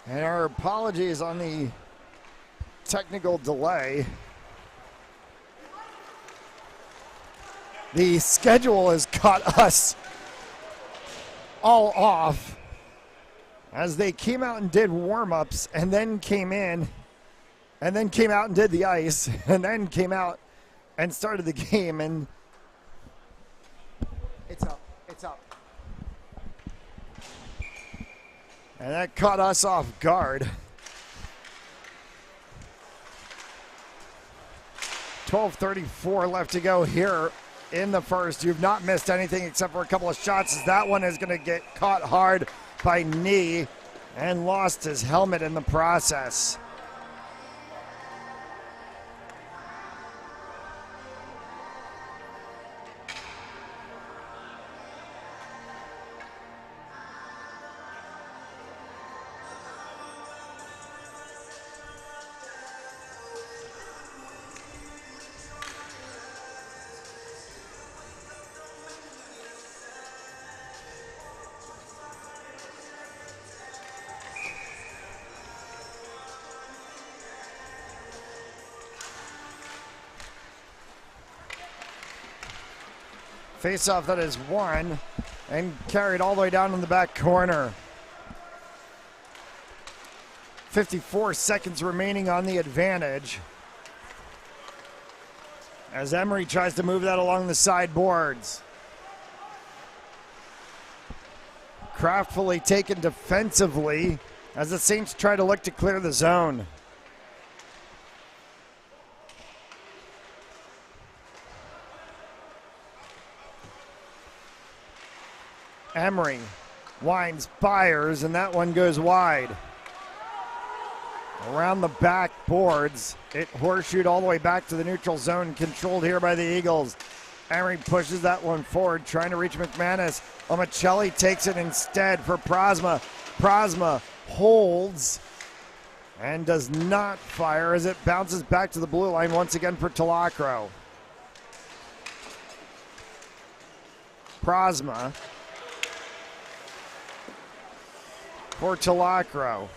And our apologies on the technical delay. The schedule has caught us all off as they came out and did warm-ups and then came in and then came out and did the ice and then came out and started the game, and it's up. And that caught us off guard. 12:34 left to go here in the first. You've not missed anything except for a couple of shots, as that one is going to get caught hard by knee and lost his helmet in the process. Face-off that is won and carried all the way down in the back corner. 54 seconds remaining on the advantage as Emery tries to move that along the sideboards. Craftfully taken defensively as the Saints try to look to clear the zone. Emery winds, fires, and that one goes wide. Around the back boards, it horseshoed all the way back to the neutral zone, controlled here by the Eagles. Emery pushes that one forward, trying to reach McManus. Omicelli takes it instead for Prasma. Prasma holds and does not fire as it bounces back to the blue line once again for Talacro. Prasma for Talacro.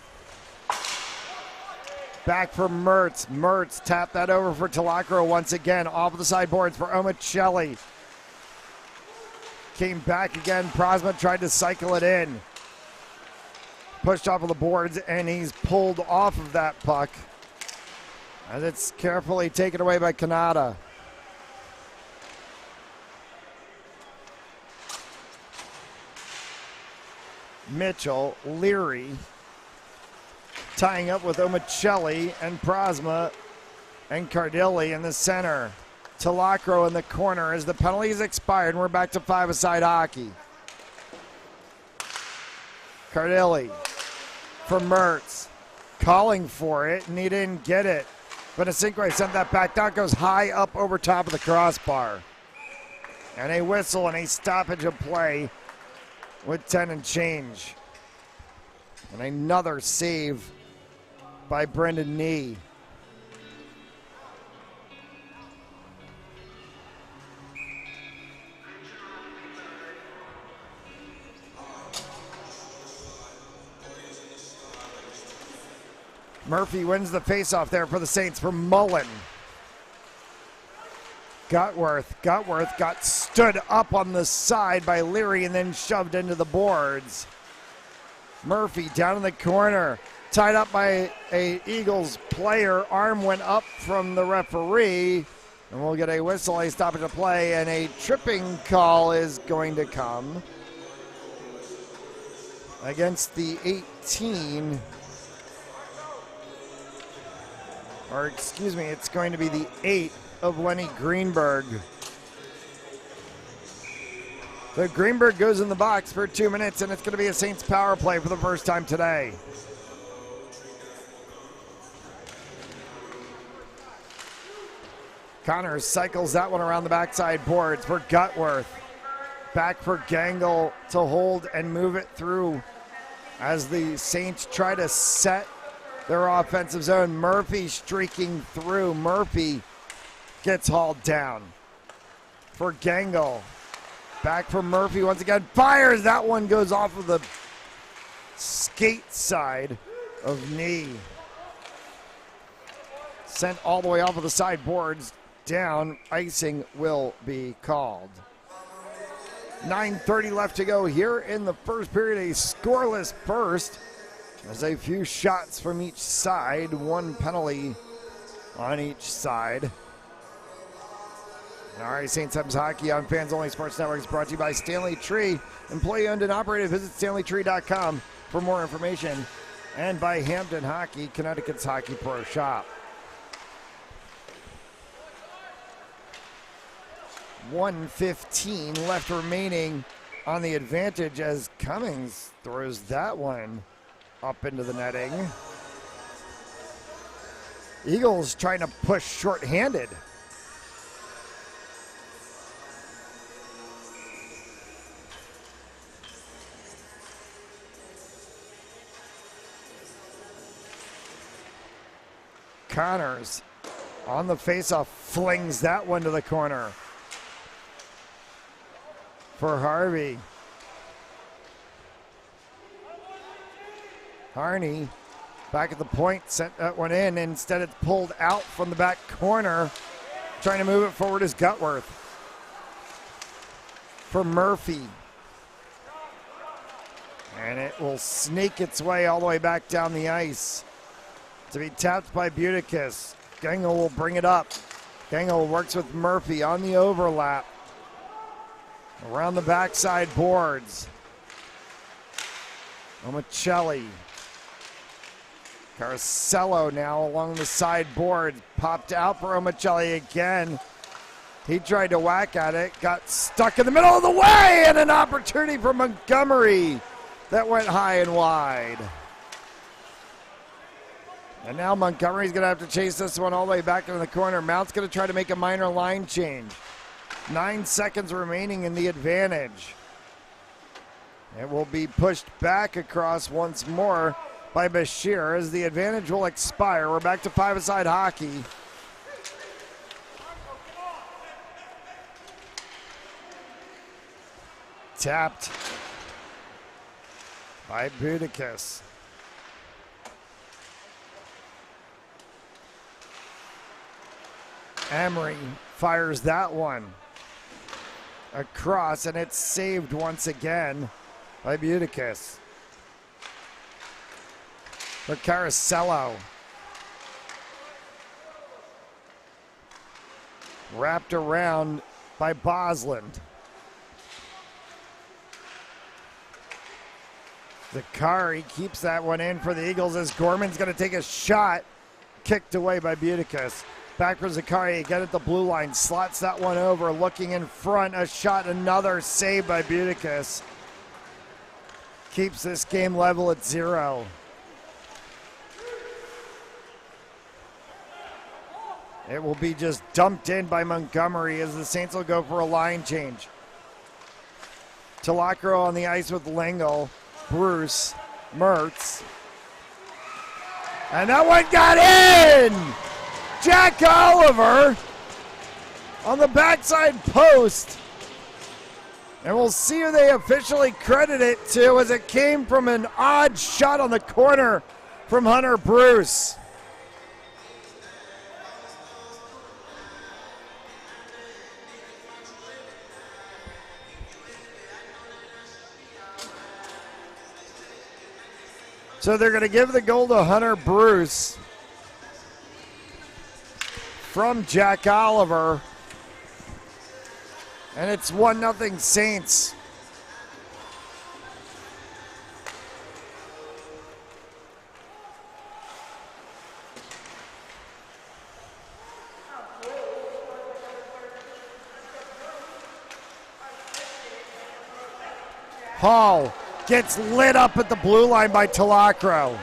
Back for Mertz. Mertz tapped that over for Talacro once again. Off of the sideboards for Omicelli. Came back again. Prasma tried to cycle it in. Pushed off of the boards, and he's pulled off of that puck as it's carefully taken away by Kanata. Mitchell, Leary, tying up with Omicelli and Prasma and Cardilli in the center. Talacro in the corner as the penalty is expired, and we're back to five-a-side hockey. Cardilli for Mertz, calling for it, and he didn't get it. But Asinque sent that back. That goes high up over top of the crossbar. And a whistle and a stoppage of play with 10 and change. And another save by Brendan Nee. Murphy wins the faceoff there for the Saints for Mullen. Gutworth got stood up on the side by Leary and then shoved into the boards. Murphy down in the corner, tied up by a Eagles player. Arm went up from the referee, and we'll get a whistle, a stoppage of play, and a tripping call is going to come against the 18. Or excuse me, it's going to be the 8 of Lenny Greenberg. So Greenberg goes in the box for 2 minutes, and it's going to be a Saints power play for the first time today. Connors cycles that one around the backside boards for Gutworth. Back for Gangle to hold and move it through as the Saints try to set their offensive zone. Murphy streaking through. Murphy gets hauled down for Gangle. Back for Murphy once again. Fires. That one goes off of the skate side of knee. Sent all the way off of the sideboards. Down. Icing will be called. 9:30 left to go here in the first period. A scoreless first. There's a few shots from each side. One penalty on each side. All right, St. Seb's Hockey on Fans Only Sports Network is brought to you by Stanley Tree. Employee owned and operated. Visit StanleyTree.com for more information. And by Hampton Hockey, Connecticut's Hockey Pro Shop. 1:15 left remaining on the advantage as Cummings throws that one up into the netting. Eagles trying to push shorthanded. Connors on the faceoff flings that one to the corner for Harvey. Harney back at the point, sent that one in. Instead, it's pulled out from the back corner. Trying to move it forward is Gutworth. For Murphy. And it will sneak its way all the way back down the ice. To be tapped by Buticus. Gengel will bring it up. Gengel works with Murphy on the overlap. Around the backside boards. Omicelli. Carcello now along the side board. Popped out for Omicelli again. He tried to whack at it. Got stuck in the middle of the way. And an opportunity for Montgomery. That went high and wide. And now Montgomery's going to have to chase this one all the way back into the corner. Mount's going to try to make a minor line change. 9 seconds remaining in the advantage. It will be pushed back across once more by Bashir as the advantage will expire. We're back to five-a-side hockey. Tapped by Buticus. Emery fires that one across, and it's saved once again by Buticus. For Carcello. Wrapped around by Bosland. Zakari keeps that one in for the Eagles as Gorman's going to take a shot. Kicked away by Buticus. Back for Zakari again at the blue line. Slots that one over. Looking in front. A shot. Another save by Buticus. Keeps this game level at 0. It will be just dumped in by Montgomery as the Saints will go for a line change. Talacro on the ice with Lingle. Bruce. Mertz. And that one got in! Jack Oliver on the backside post. And we'll see who they officially credit it to as it came from an odd shot on the corner from Hunter Bruce. So they're going to give the goal to Hunter Bruce from Jack Oliver. And it's 1-0 Saints. Hall gets lit up at the blue line by Talacro.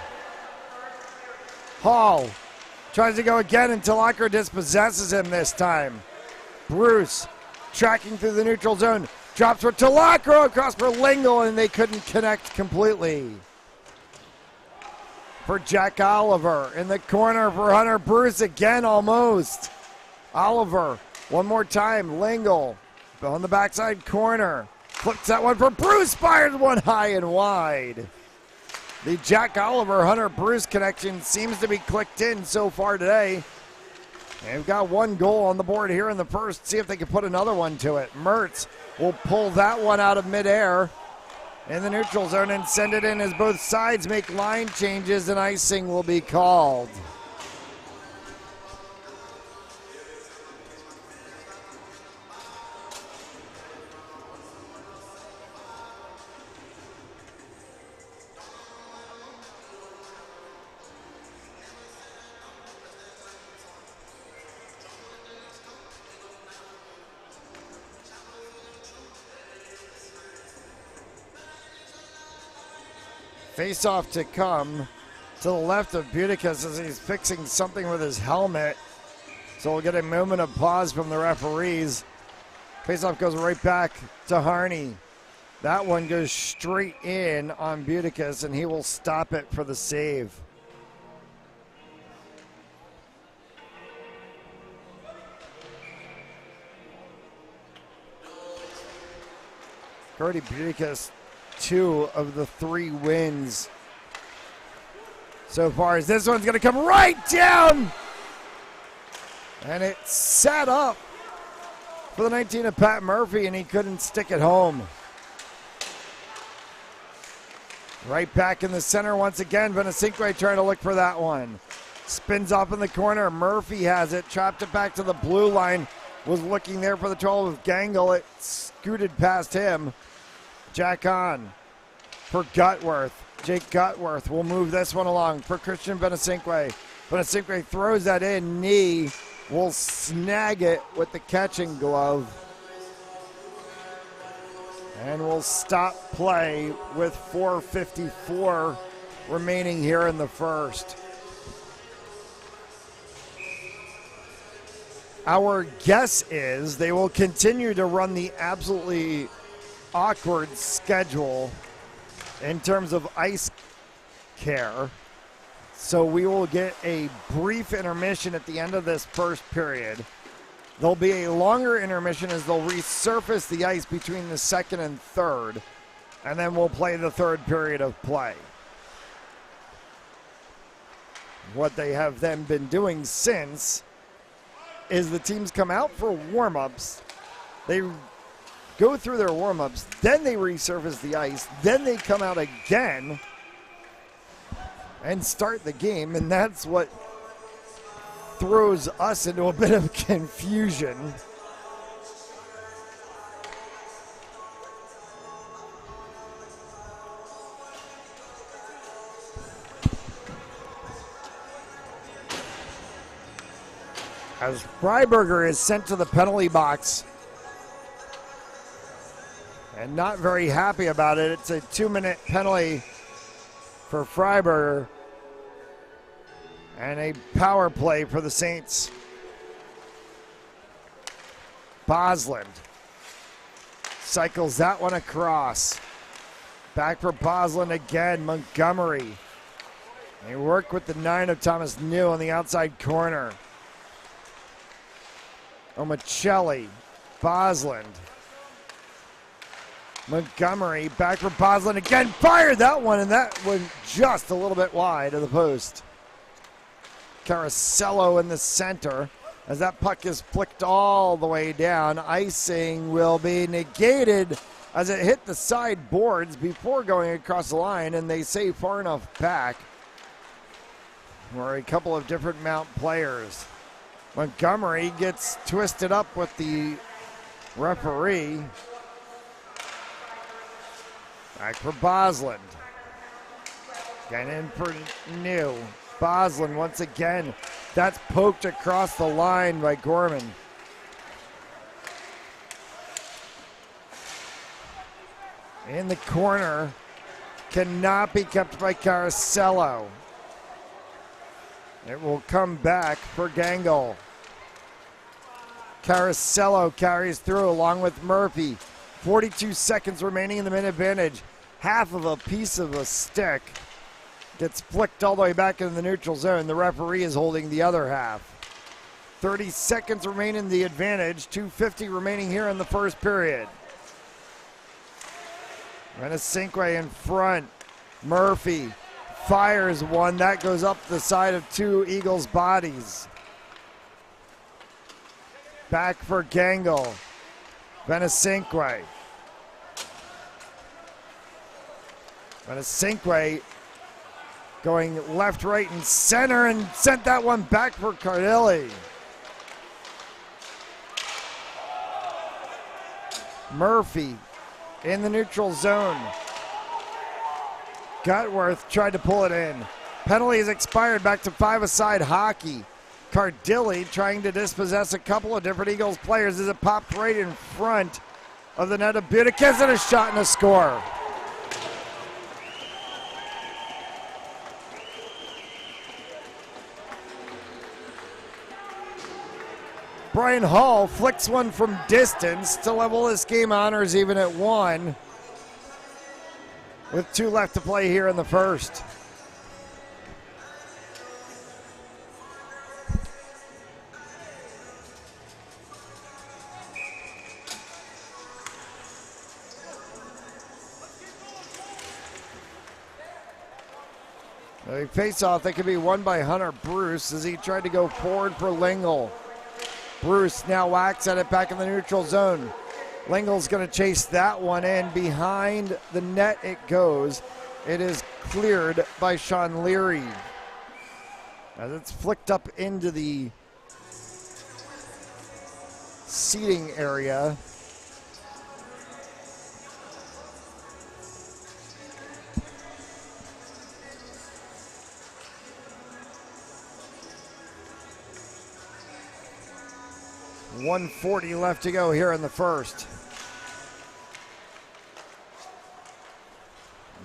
Hall tries to go again, and Talacro dispossesses him this time. Bruce tracking through the neutral zone. Drops for Talacro across for Lingle, and they couldn't connect completely. For Jack Oliver in the corner for Hunter Bruce again almost. Oliver one more time. Lingle on the backside corner. Flips that one for Bruce. Fires one high and wide. The Jack Oliver Hunter Bruce connection seems to be clicked in so far today. They've got one goal on the board here in the first. See if they can put another one to it. Mertz will pull that one out of midair in the neutral zone and send it in as both sides make line changes and icing will be called. Face-off to come to the left of Buticus as he's fixing something with his helmet. So we'll get a moment of pause from the referees. Face-off goes right back to Harney. That one goes straight in on Buticus, and he will stop it for the save. Gordy Buticus, 2 of the 3 wins so far, as this one's going to come right down, and it sat up for the 19 of Pat Murphy, and he couldn't stick it home. Right back in the center once again. Benacinque trying to look for that one. Spins off in the corner. Murphy has it, chopped it back to the blue line, was looking there for the 12 of Gangle. It scooted past him. Jack on for Gutworth. Jake Gutworth will move this one along for Christian Benacinque. Benacinque throws that in. Knee will snag it with the catching glove. And we'll stop play with 4:54 remaining here in the first. Our guess is they will continue to run the absolutely awkward schedule in terms of ice care. So we will get a brief intermission at the end of this first period. There'll be a longer intermission as they'll resurface the ice between the second and third, and then we'll play the third period of play. What they have then been doing since is the teams come out for warm-ups. They go through their warm-ups, then they resurface the ice, then they come out again and start the game, and that's what throws us into a bit of confusion. As Freiberger is sent to the penalty box, and not very happy about it. It's a 2-minute penalty for Freiberger and a power play for the Saints. Bosland cycles that one across. Back for Bosland again. Montgomery. They work with the 9 of Thomas New on the outside corner. Omicelli. Bosland. Montgomery back for Bosland again. Fired that one, and that went just a little bit wide of the post. Caracello in the center as that puck is flicked all the way down. Icing will be negated as it hit the side boards before going across the line, and they say far enough back for a couple of different Mount players. Montgomery gets twisted up with the referee. Back for Bosland. Again in for New. Bosland once again. That's poked across the line by Gorman. In the corner. Cannot be kept by Caracello. It will come back for Gangle. Caracello carries through along with Murphy. 42 seconds remaining in the minute advantage. Half of a piece of a stick gets flicked all the way back into the neutral zone. The referee is holding the other half. 30 seconds remain in the advantage. 2:50 remaining here in the first period. Benacinque in front. Murphy fires one. That goes up the side of two Eagles bodies. Back for Gangle. Benesinque. Benesinque going left, right, and center, and sent that one back for Cardilli. Murphy in the neutral zone. Gutworth tried to pull it in. Penalty is expired, back to five-a-side hockey. Cardilli trying to dispossess a couple of different Eagles players as it popped right in front of the net of Butikis, and a shot and a score. Brian Hall flicks one from distance to level this game. Honors even at 1 with 2 left to play here in the first. The face-off that could be won by Hunter Bruce as he tried to go forward for Lingle. Bruce now whacks at it back in the neutral zone. Lingle's going to chase that one in. Behind the net it goes. It is cleared by Sean Leary. As it's flicked up into the seating area. .140 left to go here in the first.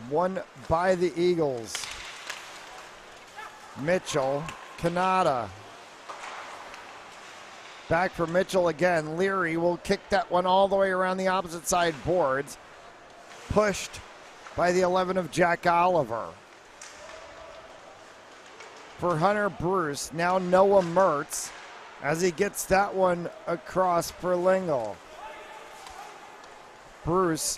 One by the Eagles. Mitchell, Kanata. Back for Mitchell again. Leary will kick that one all the way around the opposite side boards. Pushed by the 11 of Jack Oliver. For Hunter Bruce, now Noah Mertz, as he gets that one across for Lingle. Bruce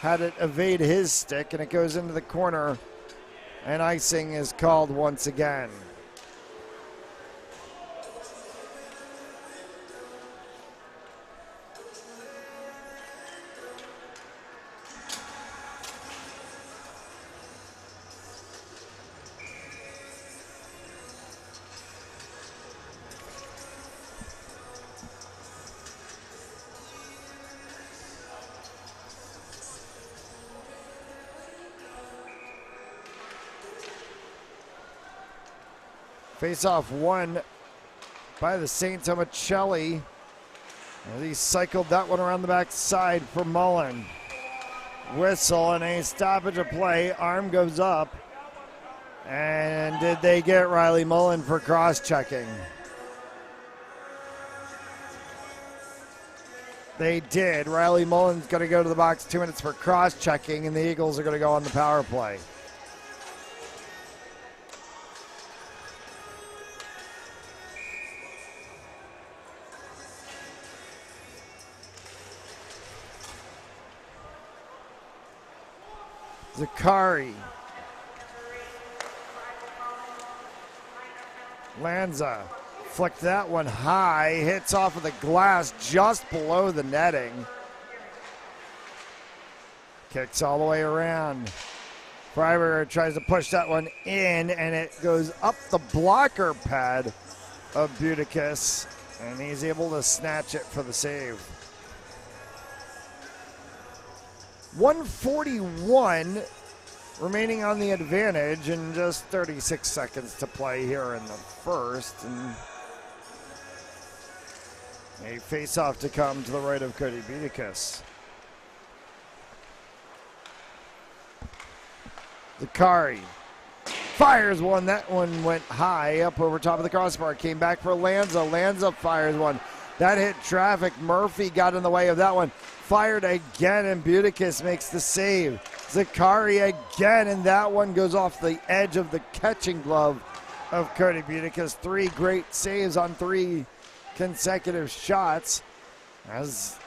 had it evade his stick, and it goes into the corner, and icing is called once again. Face-off won by the St. Tomicelli as he cycled that one around the backside for Mullen. Whistle and a stoppage of play. Arm goes up. And did they get Riley Mullen for cross-checking? They did. Riley Mullen's going to go to the box 2 minutes for cross-checking, and the Eagles are going to go on the power play. Zakari. Lanza flicked that one high, hits off of the glass just below the netting. Kicks all the way around. Freiberger tries to push that one in, and it goes up the blocker pad of Butikis, and he's able to snatch it for the save. 141 remaining on the advantage, and just 36 seconds to play here in the first. And a face-off to come to the right of Cody Butikis. Zakari fires one. That one went high up over top of the crossbar. Came back for Lanza. Lanza fires one. That hit traffic. Murphy got in the way of that one. Fired again, and Butikis makes the save. Zakari again, and that one goes off the edge of the catching glove of Cody Butikis. 3 great saves on 3 consecutive shots as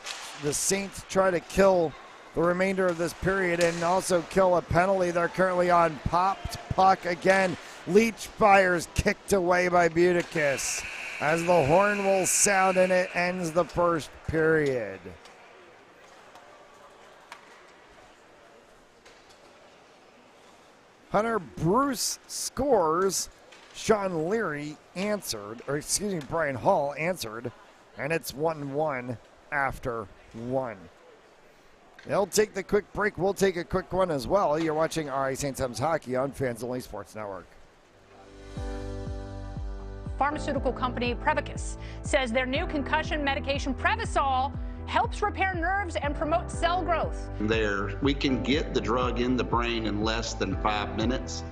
the Saints try to kill the remainder of this period and also kill a penalty. They're currently on popped puck again. Leach fires kicked away by Buticus as the horn will sound and it ends the first period. Hunter Bruce scores. Sean Leary answered, Brian Hall answered, and it's 1-1 after one. They'll take the quick break. We'll take a quick one as well. You're watching RI St. Simons Hockey on Fans Only Sports Network. Pharmaceutical company Prevacus says their new concussion medication Prevacol helps repair nerves and promote cell growth. We can get the drug in the brain in less than 5 minutes.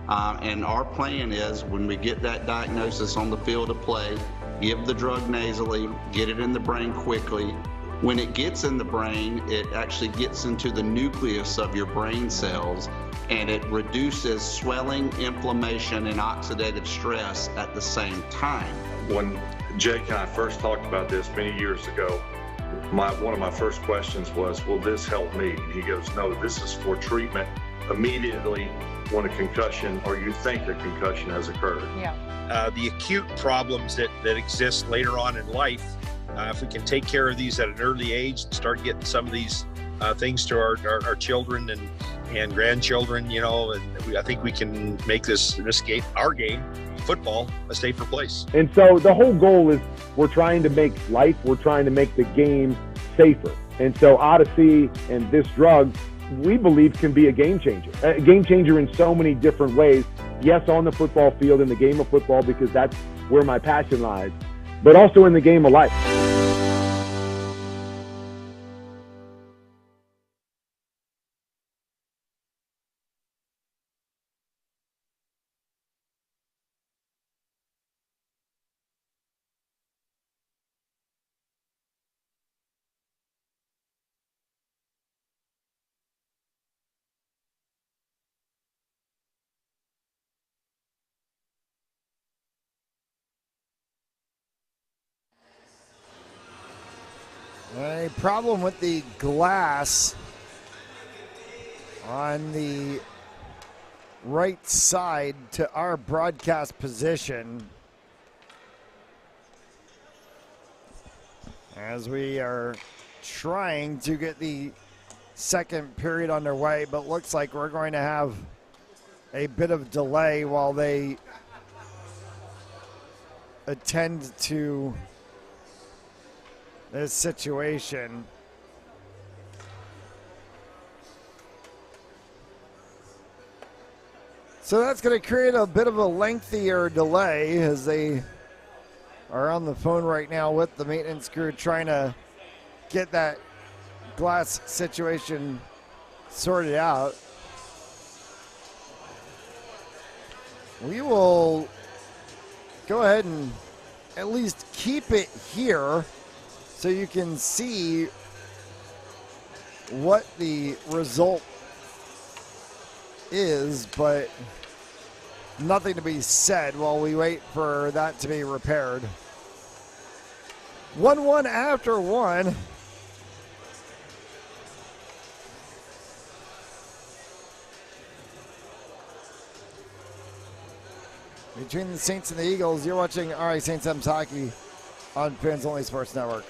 And our plan is when we get that diagnosis on the field of play, give the drug nasally, get it in the brain quickly. When it gets in the brain, it actually gets into the nucleus of your brain cells, and it reduces swelling, inflammation, and oxidative stress at the same time. When Jake and I first talked about this many years ago, one of my first questions was, will this help me? And he goes, no, this is for treatment immediately when a concussion or you think a concussion has occurred. Yeah. The acute problems that exist later on in life, if we can take care of these at an early age and start getting some of these things to our children and grandchildren, and I think we can make this game, our game, football, a safer place. And so the whole goal is we're trying to make the game safer. And so Odyssey and this drug, we believe, can be a game changer in so many different ways. Yes, on the football field, in the game of football, because that's where my passion lies, but also in the game of life. A problem with the glass on the right side to our broadcast position as we are trying to get the second period underway, but looks like we're going to have a bit of delay while they attend to this situation. So that's going to create a bit of a lengthier delay as they are on the phone right now with the maintenance crew trying to get that glass situation sorted out. We will go ahead and at least keep it here so you can see what the result is, but nothing to be said while we wait for that to be repaired. 1-1 after one. Between the Saints and the Eagles, you're watching RI St. Simons Hockey on Fans Only Sports Network.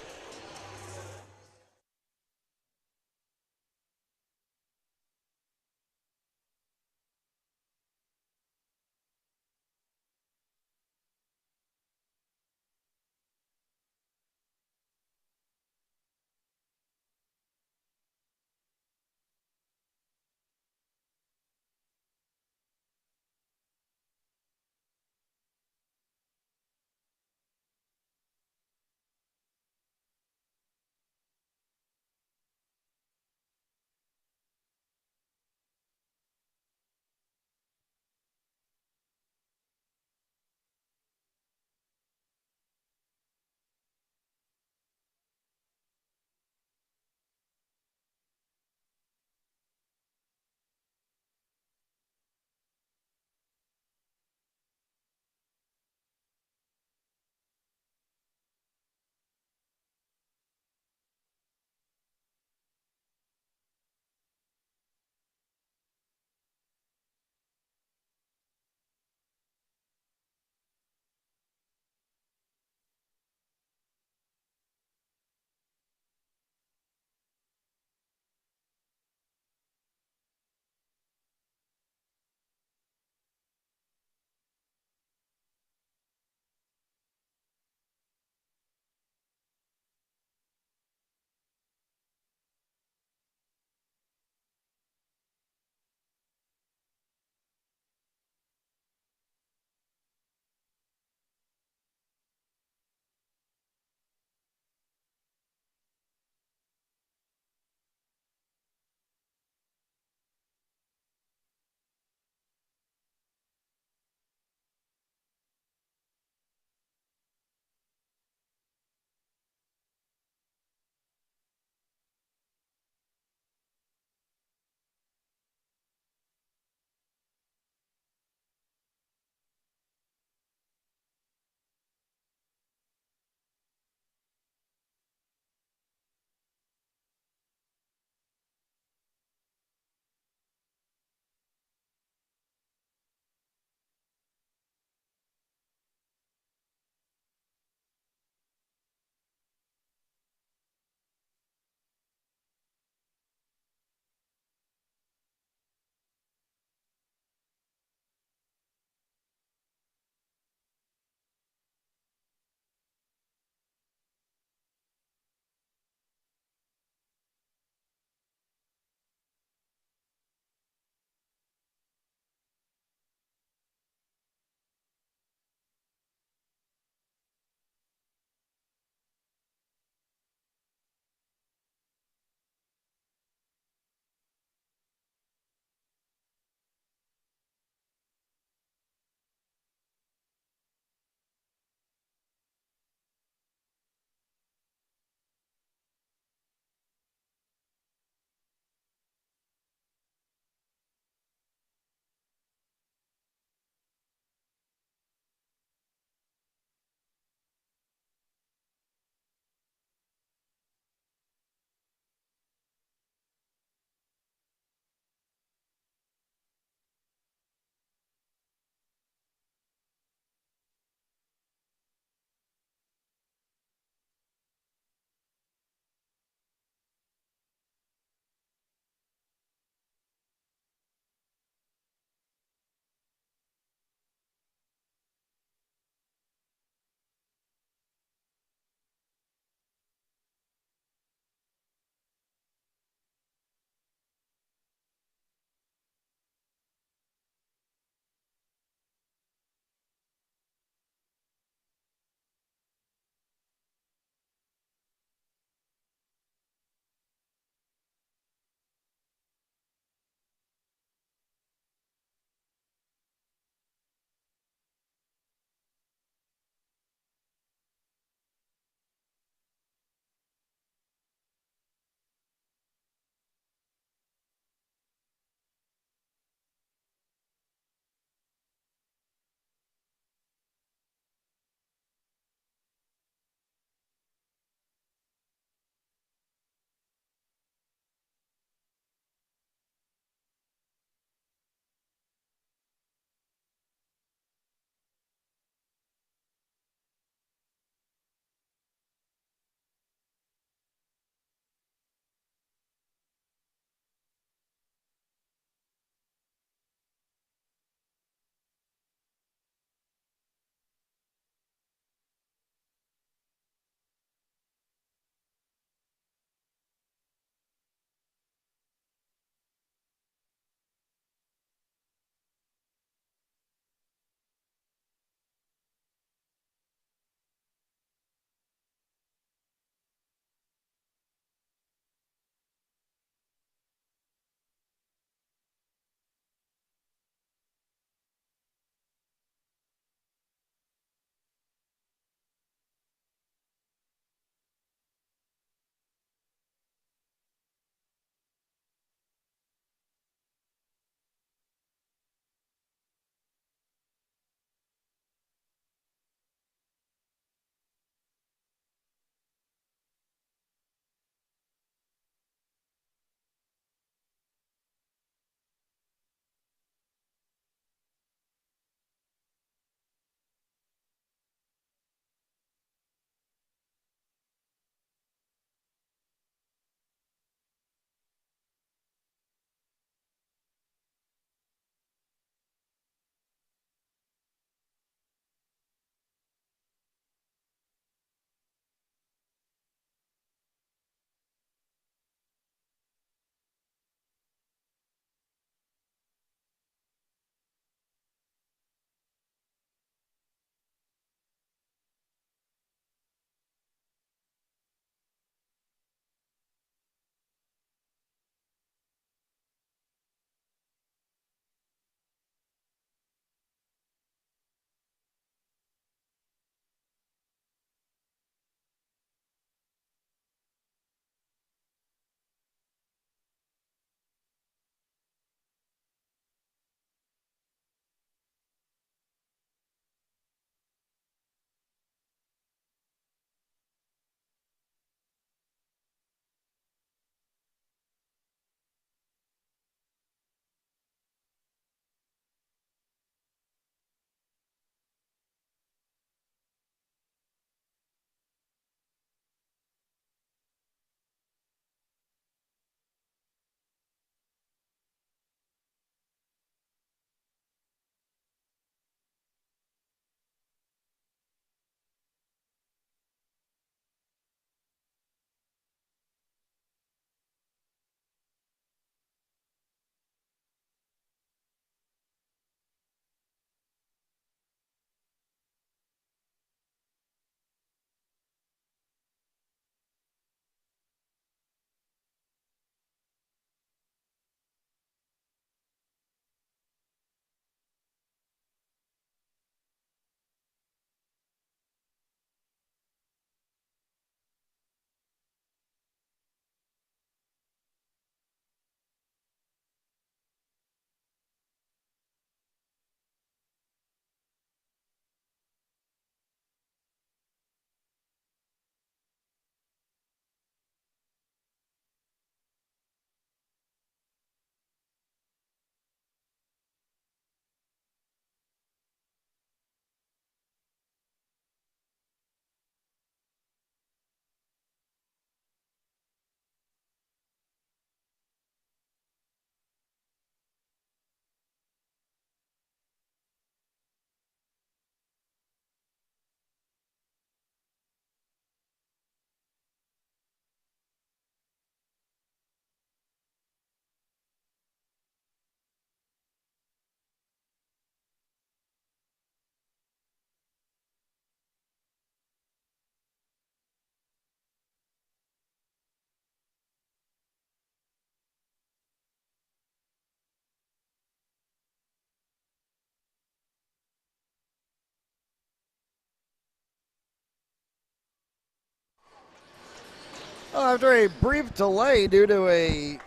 after a brief delay due to a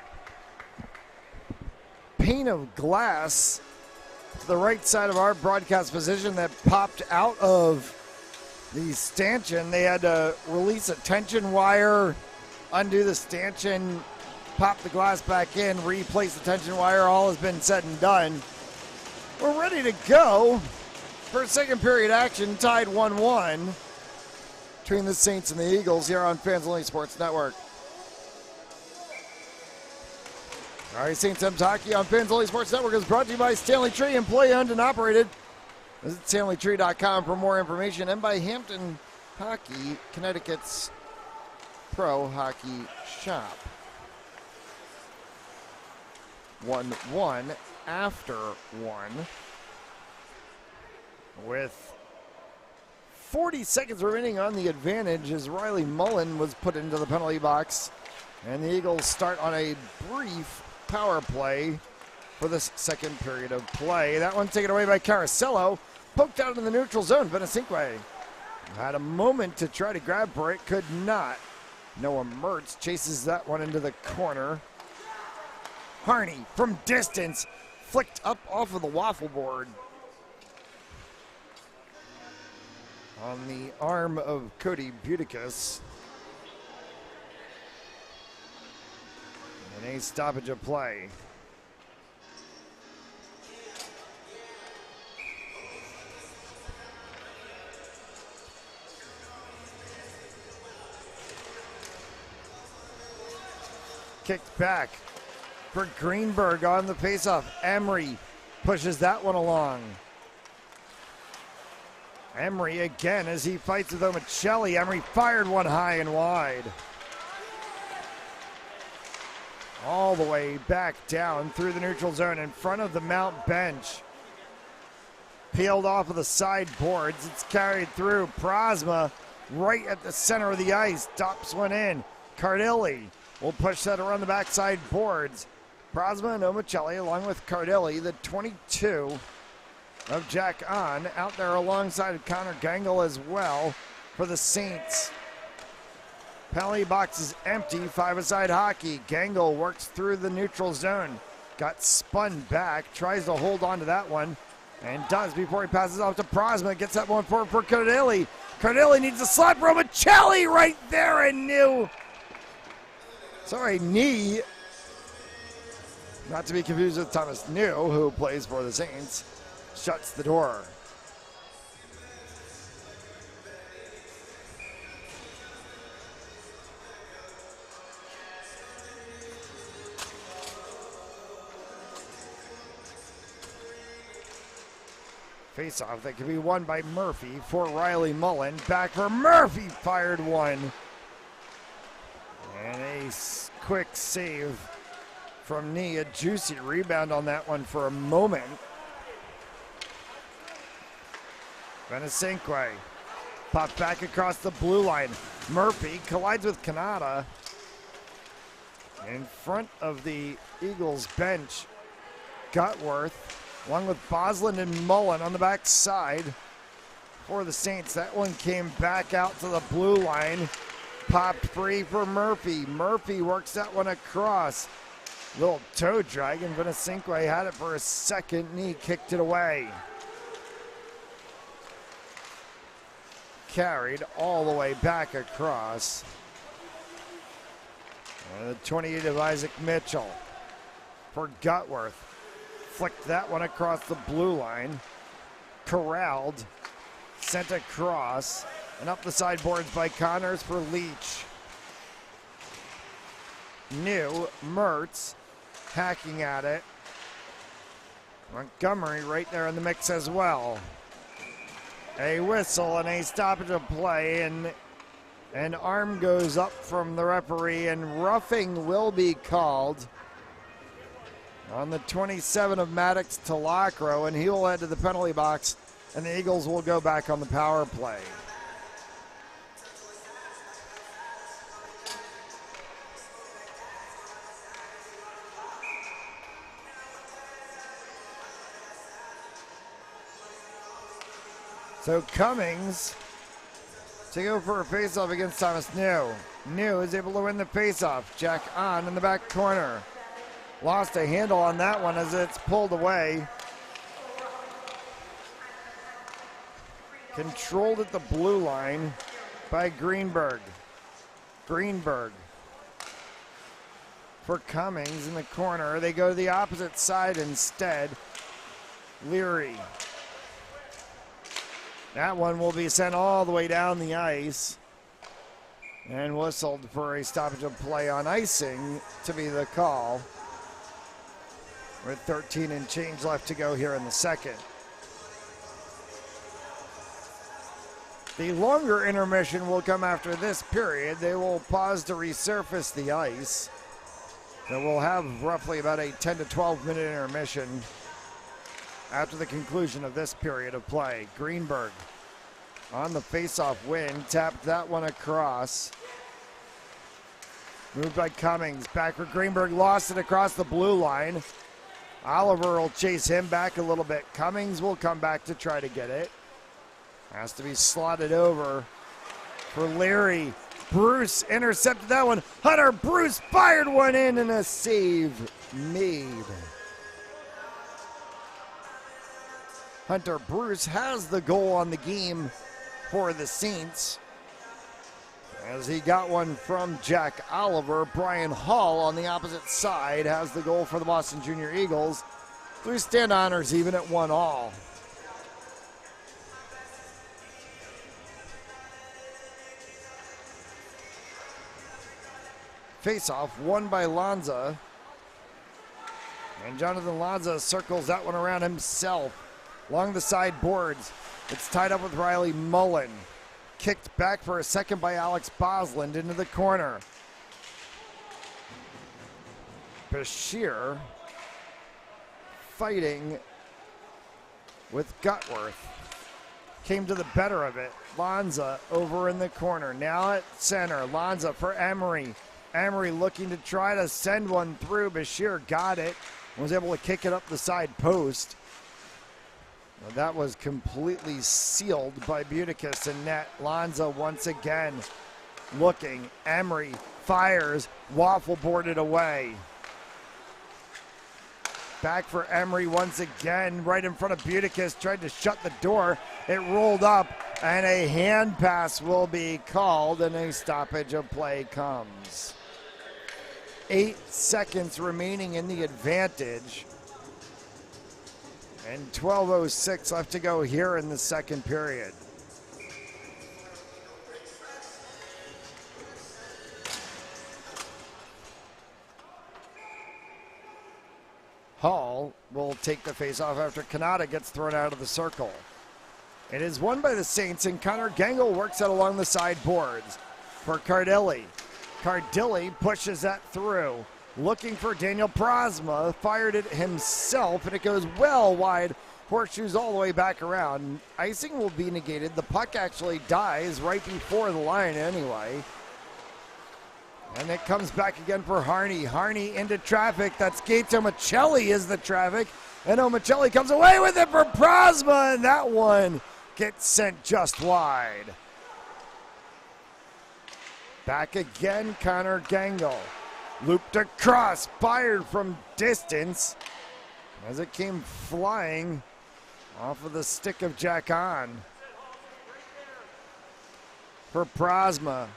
pane of glass to the right side of our broadcast position that popped out of the stanchion, they had to release a tension wire, undo the stanchion, pop the glass back in, replace the tension wire. All has been said and done. We're ready to go for second period action, tied 1-1 between the Saints and the Eagles here on Fans Only Sports Network. All right, Saints M's Hockey on Fans Only Sports Network is brought to you by Stanley Tree, employee owned and operated. Visit StanleyTree.com for more information, and by Hampton Hockey, Connecticut's pro hockey shop. 1-1 after 1 with 40 seconds remaining on the advantage as Riley Mullen was put into the penalty box, and the Eagles start on a brief power play for this second period of play. That one taken away by Caracello, poked out in the neutral zone. Benasinque had a moment to try to grab for it, could not. Noah Mertz chases that one into the corner. Harney from distance flicked up off of the waffle board on the arm of Cody Buticus. And a stoppage of play. Kicked back for Greenberg on the faceoff. Emery pushes that one along. Emery again as he fights with Omicelli. Emery fired one high and wide. All the way back down through the neutral zone in front of the Mount bench. Peeled off of the side boards. It's carried through. Prosma right at the center of the ice. Dops one in. Cardilli will push that around the backside boards. Prosma and Omicelli along with Cardilli, the 22 of Jack On, out there alongside Connor Gangle as well for the Saints. Penalty box is empty, five-a-side hockey. Gangle works through the neutral zone. Got spun back, tries to hold on to that one, and does before he passes off to Prosma. Gets that one forward for Cardilli. Cardilli needs a slot for Omicelli right there, and knee. Not to be confused with Thomas New, who plays for the Saints. Shuts the door. Face-off that could be won by Murphy for Riley Mullen. Back for Murphy, fired one. And a quick save from knee. A juicy rebound on that one for a moment. Benasinque popped back across the blue line. Murphy collides with Kanata. In front of the Eagles bench, Gutworth, along with Boslin and Mullen on the back side for the Saints. That one came back out to the blue line. Popped free for Murphy. Murphy works that one across. Little toe drag, and Benasinque had it for a second. Knee kicked it away. Carried all the way back across. And the 28 of Isaac Mitchell for Gutworth. Flicked that one across the blue line. Corralled. Sent across. And up the sideboards by Connors for Leach. New. Mertz hacking at it. Montgomery right there in the mix as well. A whistle and a stoppage of play, and an arm goes up from the referee, and roughing will be called on the 27 of Maddox Talacro, and he will head to the penalty box, and the Eagles will go back on the power play. So Cummings to go for a faceoff against Thomas New. New is able to win the faceoff. Jack on in the back corner. Lost a handle on that one as it's pulled away. Controlled at the blue line by Greenberg. Greenberg for Cummings in the corner. They go to the opposite side instead. Leary. That one will be sent all the way down the ice and whistled for a stoppage of play on icing to be the call, with 13 and change left to go here in the second. The longer intermission will come after this period. They will pause to resurface the ice. So we'll have roughly about a 10 to 12 minute intermission after the conclusion of this period of play. Greenberg on the faceoff win, tapped that one across. Moved by Cummings, back for Greenberg, lost it across the blue line. Oliver will chase him back a little bit. Cummings will come back to try to get it. Has to be slotted over for Leary. Bruce intercepted that one. Hunter Bruce fired one in and a save made. Hunter Bruce has the goal on the game for the Saints, as he got one from Jack Oliver. Brian Hall on the opposite side has the goal for the Boston Junior Eagles. We stand honors even at 1-1. Face-off won by Lanza. And Jonathan Lanza circles that one around himself. Along the side boards, it's tied up with Riley Mullen. Kicked back for a second by Alex Bosland into the corner. Bashir fighting with Gutworth. Came to the better of it. Lanza over in the corner. Now at center. Lanza for Emery. Emery looking to try to send one through. Bashir got it and was able to kick it up the side post. Well, that was completely sealed by Buticus and net. Lanza once again looking. Emery fires. Waffle boarded away. Back for Emery once again, right in front of Buticus. Tried to shut the door. It rolled up, and a hand pass will be called, and a stoppage of play comes. 8 seconds remaining in the advantage. And 12:06 left to go here in the second period. Hall will take the face-off after Kanata gets thrown out of the circle. It is won by the Saints, and Connor Gangle works it along the side boards for Cardilli. Cardilli pushes that through. Looking for Daniel Prosma, fired it himself, and it goes well wide. Horseshoes all the way back around. Icing will be negated. The puck actually dies right before the line anyway. And it comes back again for Harney. Harney into traffic. That's Gates. Omicelli is the traffic. And Omicelli comes away with it for Prosma, and that one gets sent just wide. Back again, Connor Gangle. Looped across, fired from distance as it came flying off of the stick of Jack on. For Prosma.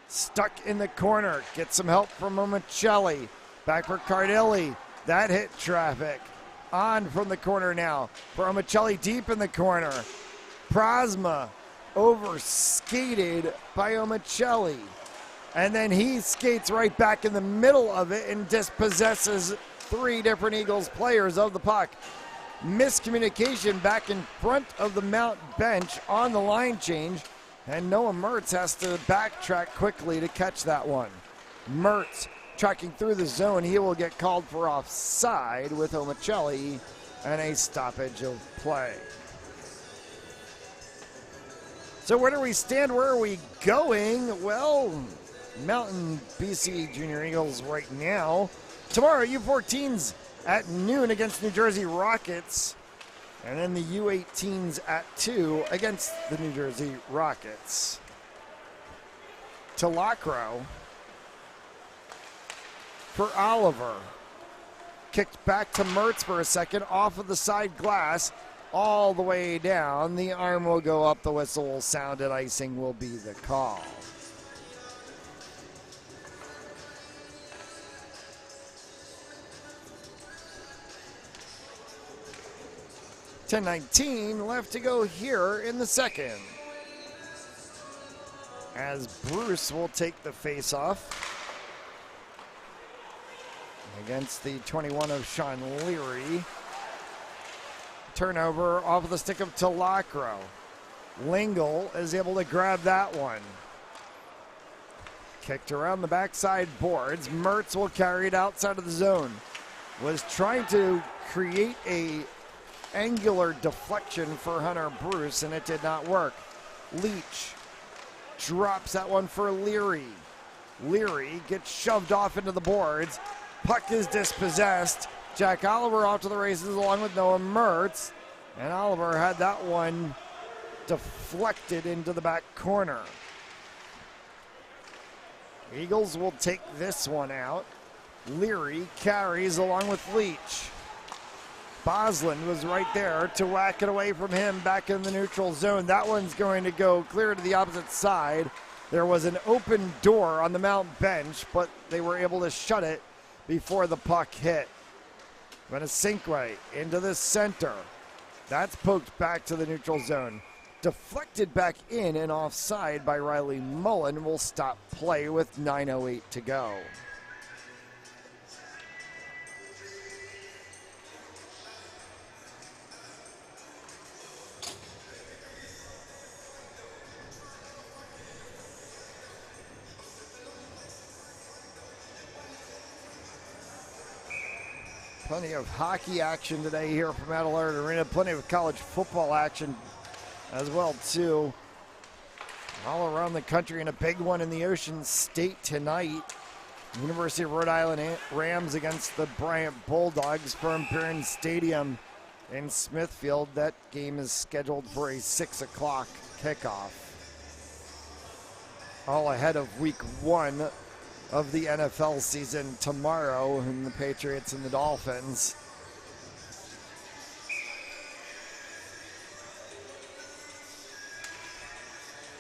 Stuck in the corner. Gets some help from Omicelli. Back for Cardilli. That hit traffic. On from the corner now. For Omicelli deep in the corner. Prosma over skated by Omicelli. And then he skates right back in the middle of it and dispossesses 3 different Eagles players of the puck. Miscommunication back in front of the Mount bench on the line change. And Noah Mertz has to backtrack quickly to catch that one. Mertz tracking through the zone. He will get called for offside with Omicelli and a stoppage of play. So where do we stand? Where are we going? Well, Mountain BC Junior Eagles right now. Tomorrow, U14s at noon against New Jersey Rockets. And then the U18s at 2 against the New Jersey Rockets. to Lacro. For Oliver. Kicked back to Mertz for a second, off of the side glass, all the way down. The arm will go up, the whistle will sound, and icing will be the call. .10:19 left to go here in the second. As Bruce will take the face-off against the 21 of Sean Leary. Turnover off of the stick of Talacro. Lingle is able to grab that one. Kicked around the backside boards. Mertz will carry it outside of the zone. Was trying to create a angular deflection for Hunter Bruce, and it did not work. Leach drops that one for Leary. Leary gets shoved off into the boards. Puck is dispossessed. Jack Oliver off to the races along with Noah Mertz. And Oliver had that one deflected into the back corner. Eagles will take this one out. Leary carries along with Leach. Boslin was right there to whack it away from him back in the neutral zone. That one's going to go clear to the opposite side. There was an open door on the Mount bench, but they were able to shut it before the puck hit. Venesinque into the center. That's poked back to the neutral zone. Deflected back in and offside by Riley Mullen. Will stop play with 9:08 to go. Plenty of hockey action today here from Adelaide Arena. Plenty of college football action as well, too. All around the country, and a big one in the Ocean State tonight. University of Rhode Island Rams against the Bryant Bulldogs from Perrin Stadium in Smithfield. That game is scheduled for a 6 o'clock kickoff. All ahead of week 1 of the NFL season tomorrow, and the Patriots and the Dolphins.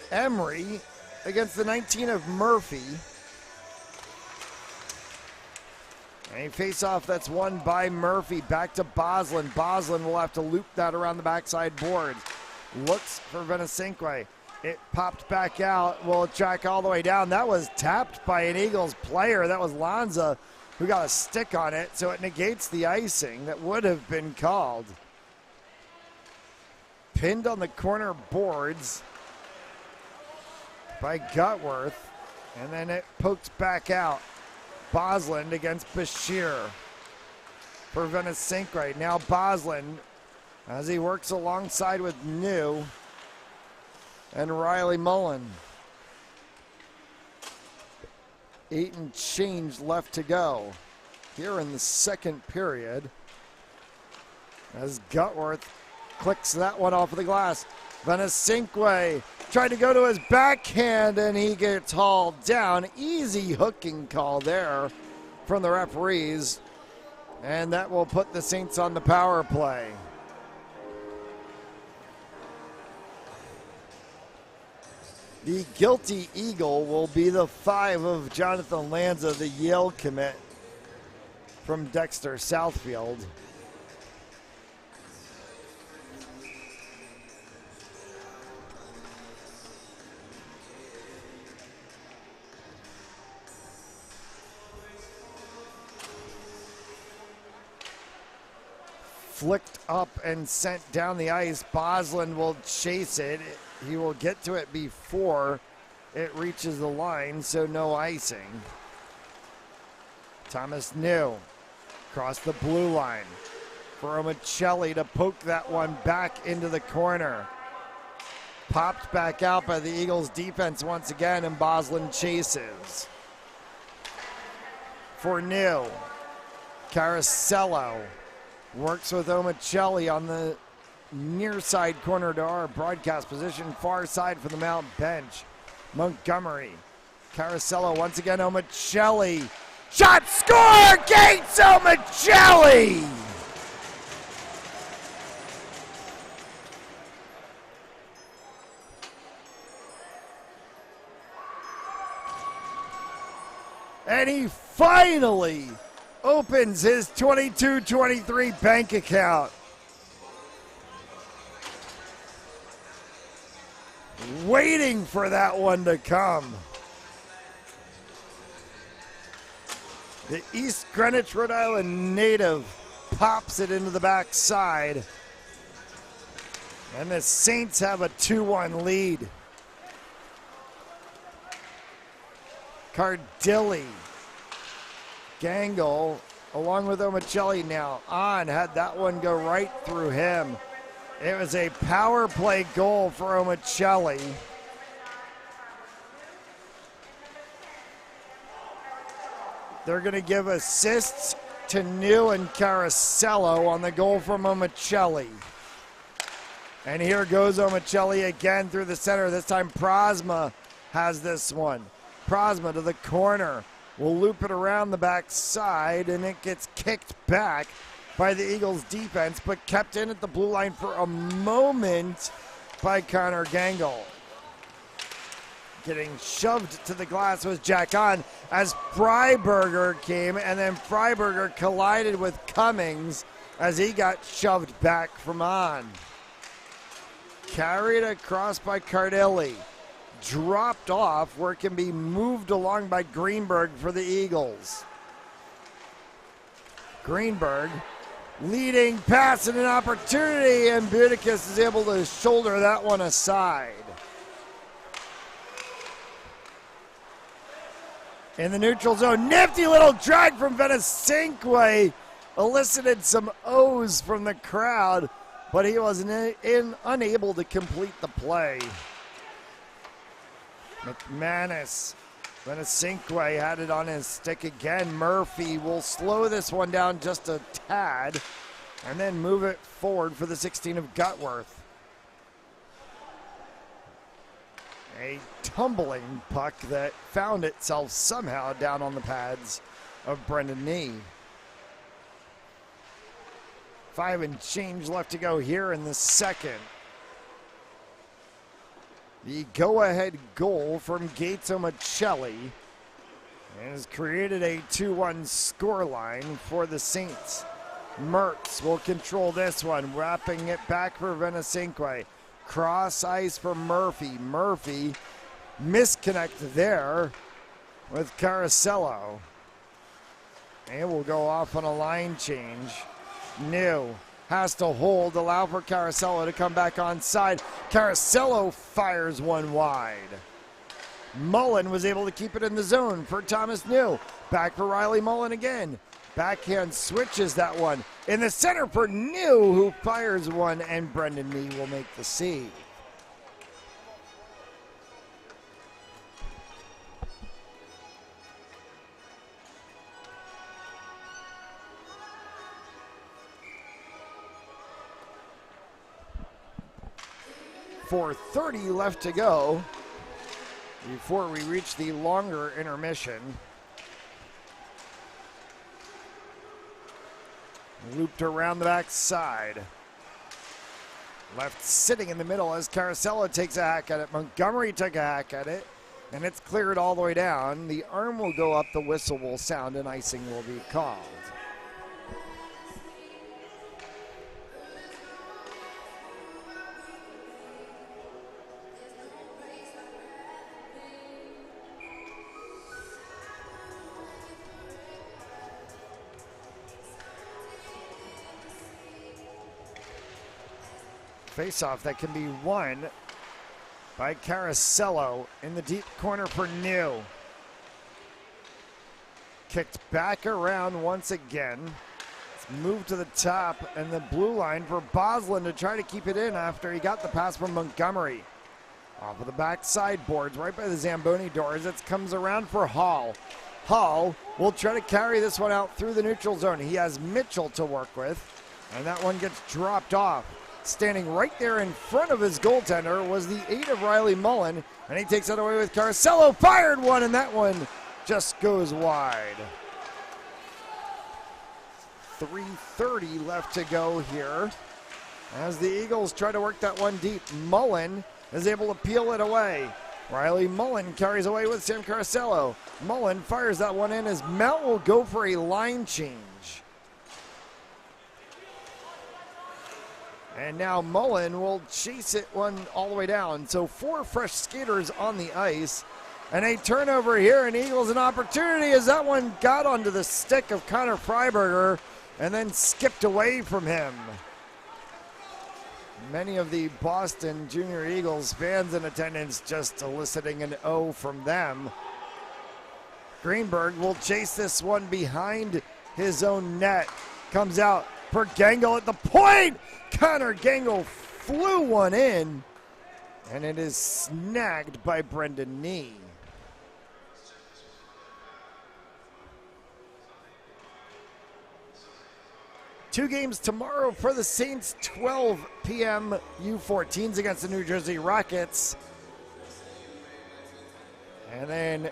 Emery against the 19 of Murphy. A face-off that's won by Murphy. Back to Boslin. Boslin will have to loop that around the backside boards. Looks for Venesinque. It popped back out. Will track all the way down. That was tapped by an Eagles player. That was Lanza who got a stick on it, so it negates the icing that would have been called. Pinned on the corner boards by Gutworth, and then it poked back out. Boslin against Bashir for Venesinque. Now Boslin, as he works alongside with New and Riley Mullen. 8 and change left to go here in the second period, as Gutworth clicks that one off of the glass. Venesinque tried to go to his backhand, and he gets hauled down. Easy hooking call there from the referees, and that will put the Saints on the power play. The guilty Eagle will be the 5 of Jonathan Lanza, the Yale commit from Dexter Southfield. Flicked up and sent down the ice. Boslin will chase it. He will get to it before it reaches the line, so no icing. Thomas New across the blue line for Omicelli to poke that one back into the corner. Popped back out by the Eagles defense once again, and Boslin chases. For New, Carasello works with Omicelli on the near side corner to our broadcast position, far side for the Mount bench. Montgomery Carasello once again. Omicelli. Shot, score! Gates Omicelli! And he finally opens his 22-23 bank account. Waiting for that one to come. The East Greenwich, Rhode Island native pops it into the backside. And the Saints have a 2-1 lead. Cardilli, Gangle, along with Omicelli now on, had that one go right through him. It was a power play goal for Omicelli. They're going to give assists to New and Carasello on the goal from Omicelli. And here goes Omicelli again through the center. This time Prosma has this one. Prosma to the corner. Will loop it around the backside, and it gets kicked back by the Eagles defense, but kept in at the blue line for a moment by Connor Gangle. Getting shoved to the glass was Jack on as Freiberger came, and then Freiberger collided with Cummings as he got shoved back from on. Carried across by Cardilli. Dropped off where it can be moved along by Greenberg for the Eagles. Greenberg leading pass and an opportunity, and Budicus is able to shoulder that one aside. In the neutral zone, nifty little drag from Venesinque elicited some O's from the crowd, but he was unable to complete the play. McManus, Venesinque had it on his stick again. Murphy will slow this one down just a tad and then move it forward for the 16 of Gutworth. A tumbling puck that found itself somehow down on the pads of Brendan Nee. 5 and change left to go here in the second. The go-ahead goal from Gates Omicelli has created a 2-1 scoreline for the Saints. Mertz will control this one, wrapping it back for Venesinque. Cross ice for Murphy. Murphy misconnect there with Carasello. And will go off on a line change. New has to hold, allow for Carasello to come back onside. Carasello fires one wide. Mullen was able to keep it in the zone for Thomas New. Back for Riley Mullen again. Backhand switches that one. In the center for New, who fires one, and Brendan Nee will make the save. .430 left to go before we reach the longer intermission. Looped around the backside. Left sitting in the middle as Carasello takes a hack at it. Montgomery took a hack at it, and it's cleared all the way down. The arm will go up, the whistle will sound, and icing will be called. Face-off that can be won by Carasello in the deep corner for New. Kicked back around once again. It's moved to the top and the blue line for Boslin to try to keep it in after he got the pass from Montgomery. Off of the backside boards, right by the Zamboni doors. It comes around for Hall. Hall will try to carry this one out through the neutral zone. He has Mitchell to work with, and that one gets dropped off. standing right there in front of his goaltender was the 8 of Riley Mullen, and he takes it away with Carcello. Fired one, and that one just goes wide. 3:30 left to go here as the Eagles try to work that one deep. Mullen is able to peel it away. Riley Mullen carries away with Sam Carcello. Mullen fires that one in as Mount will go for a line change. And now Mullen will chase it one all the way down. So 4 fresh skaters on the ice. And a turnover here, and Eagles an opportunity as that one got onto the stick of Connor Freiberger and then skipped away from him. Many of the Boston Junior Eagles fans in attendance just eliciting an O from them. Greenberg will chase this one behind his own net. Comes out for Gangle at the point. Connor Gangle flew one in, and it is snagged by Brendan Nee. Two games tomorrow for the Saints, 12 p.m. U14s against the New Jersey Rockets. And then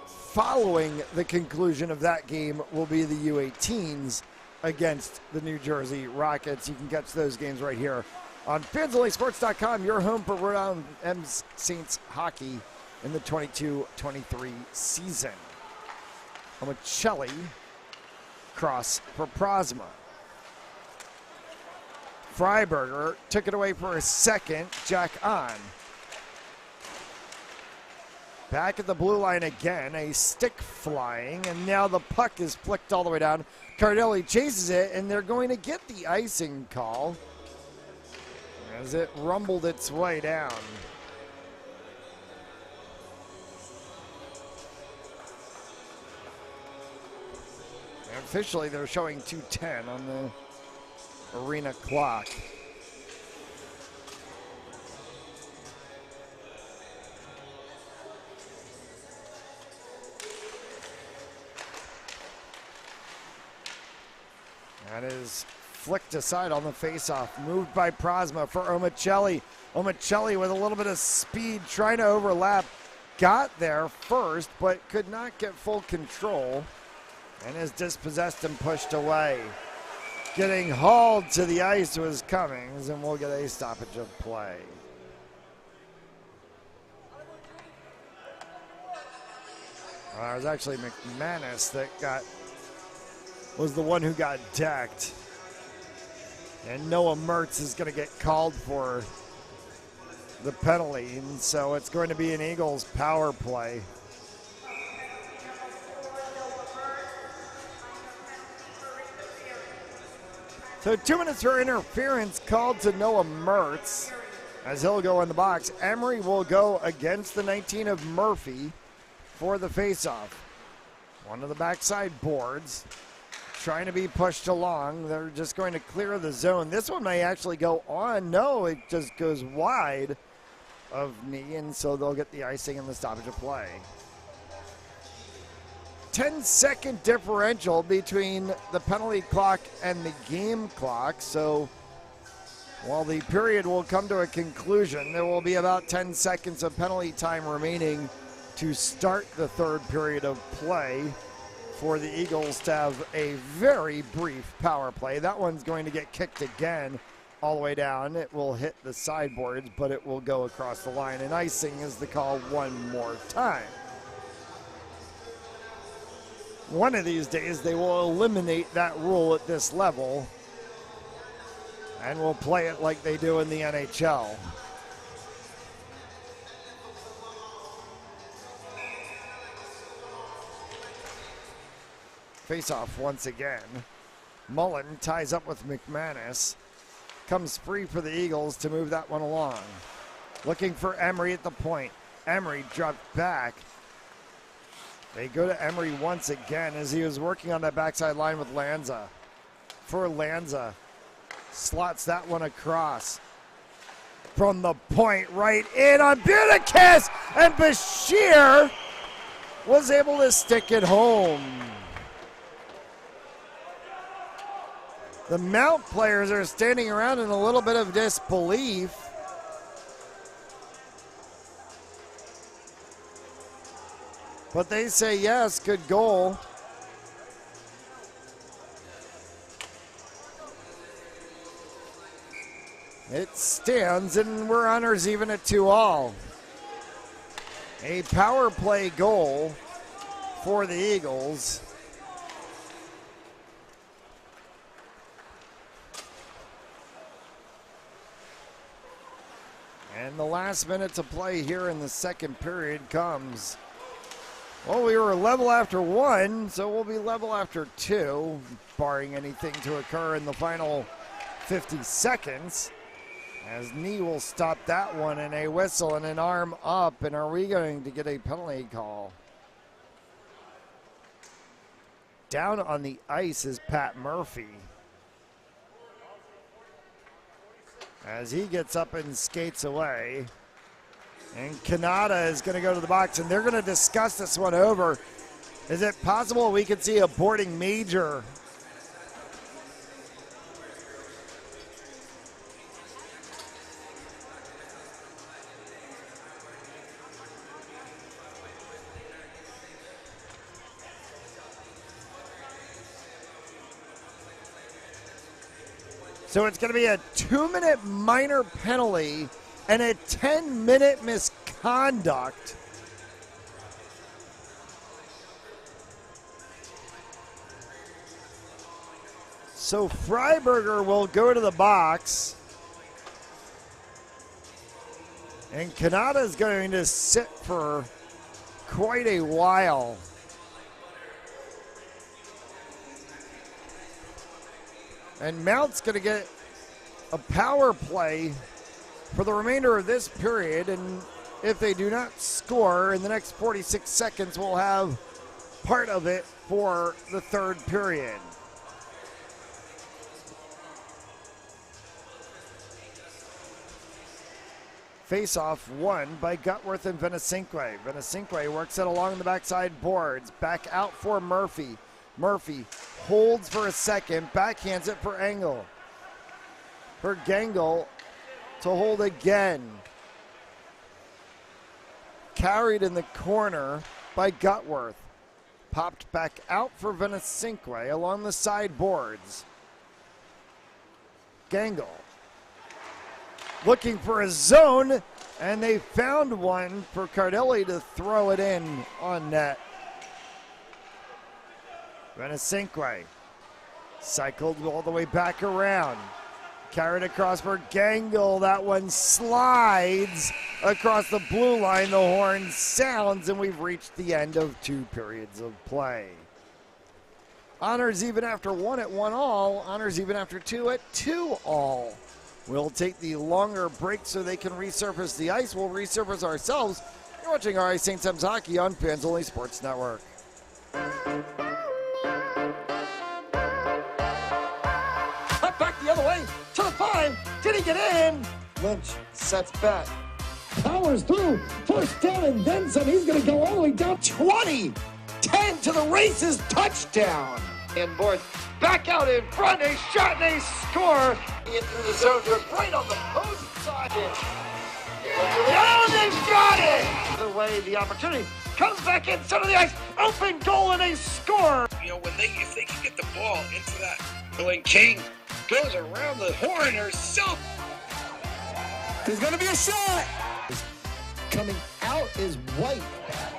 following the conclusion of that game will be the U18s against the New Jersey Rockets. You can catch those games right here on FansOnlySports.com, your home for Rhode Island M's Saints hockey in the 22-23 season. Omicelli cross for Prosma. Freiberger took it away for a second. Jack on. Back at the blue line again. A stick flying, and now the puck is flicked all the way down. Cardelli chases it, and they're going to get the icing call as it rumbled its way down. And officially, they're showing 2:10 on the arena clock. That is flicked aside on the faceoff. Moved by Prosma for Omicelli. Omicelli with a little bit of speed trying to overlap. Got there first, but could not get full control and is dispossessed and pushed away. Getting hauled to the ice was Cummings, and we'll get a stoppage of play. It was actually McManus that was the one who got decked. And Noah Mertz is going to get called for the penalty, and so it's going to be an Eagles power play. So 2 minutes for interference called to Noah Mertz as he'll go in the box. Emery will go against the 19 of Murphy for the faceoff. One of the backside boards trying to be pushed along. They're just going to clear the zone. This one may actually go on. No, it just goes wide of knee, and so they'll get the icing and the stoppage of play. 10-second differential between the penalty clock and the game clock. So while the period will come to a conclusion, there will be about 10 seconds of penalty time remaining to start the third period of play for the Eagles to have a very brief power play. That one's going to get kicked again all the way down. It will hit the sideboards, but it will go across the line, and icing is the call one more time. One of these days, they will eliminate that rule at this level and will play it like they do in the NHL. Face-off once again. Mullen ties up with McManus. Comes free for the Eagles to move that one along. Looking for Emery at the point. Emery dropped back. They go to Emery once again as he was working on that backside line with Lanza. For Lanza. Slots that one across. From the point right in on Bunikis. And Bashir was able to stick it home. The Mount players are standing around in a little bit of disbelief. But they say yes, good goal. It stands, and we're honors even at 2-all. A power play goal for the Eagles. And the last minute to play here in the second period comes. Well, we were level after 1, so we'll be level after 2, barring anything to occur in the final 50 seconds. As knee will stop that one, and a whistle and an arm up. And are we going to get a penalty call? Down on the ice is Pat Murphy, as he gets up and skates away. And Kanata is going to go to the box, and they're going to discuss this one over. Is it possible we could see a boarding major? So it's going to be a 2-minute minor penalty and a 10-minute misconduct. So Freiberger will go to the box. And Kanata is going to sit for quite a while. And Mount's going to get a power play for the remainder of this period. And if they do not score in the next 46 seconds, we'll have part of it for the third period. Face-off won by Gutworth and Venesinque. Venesinque works it along the backside boards. Back out for Murphy. Murphy holds for a second, backhands it for Engel. For Gengel to hold again. Carried in the corner by Gutworth. Popped back out for Venesinque along the side boards. Gengel looking for a zone, and they found one for Cardelli to throw it in on net. Venesinque cycled all the way back around. Carried across for Gengel. That one slides across the blue line. The horn sounds, and we've reached the end of 2 periods of play. Honors even after 1 at 1-all. Honors even after 2 at 2-all. We'll take the longer break so they can resurface the ice. We'll resurface ourselves. You're watching RI St. Thames Hockey on Fans Only Sports Network. Cut back the other way to the 5. Did he get in? Lynch sets back. Powers through. First down and then some. He's going to go all the way down 20. 10 to the races. Touchdown. And boards back out in front. A shot and a score. In through the zone to it, right on the post side. Down, they've got it! The way the opportunity comes back in center of the ice. Open goal and a score. You know, if they can get the ball into that, when King goes around the horn herself. There's going to be a shot. Coming out is White.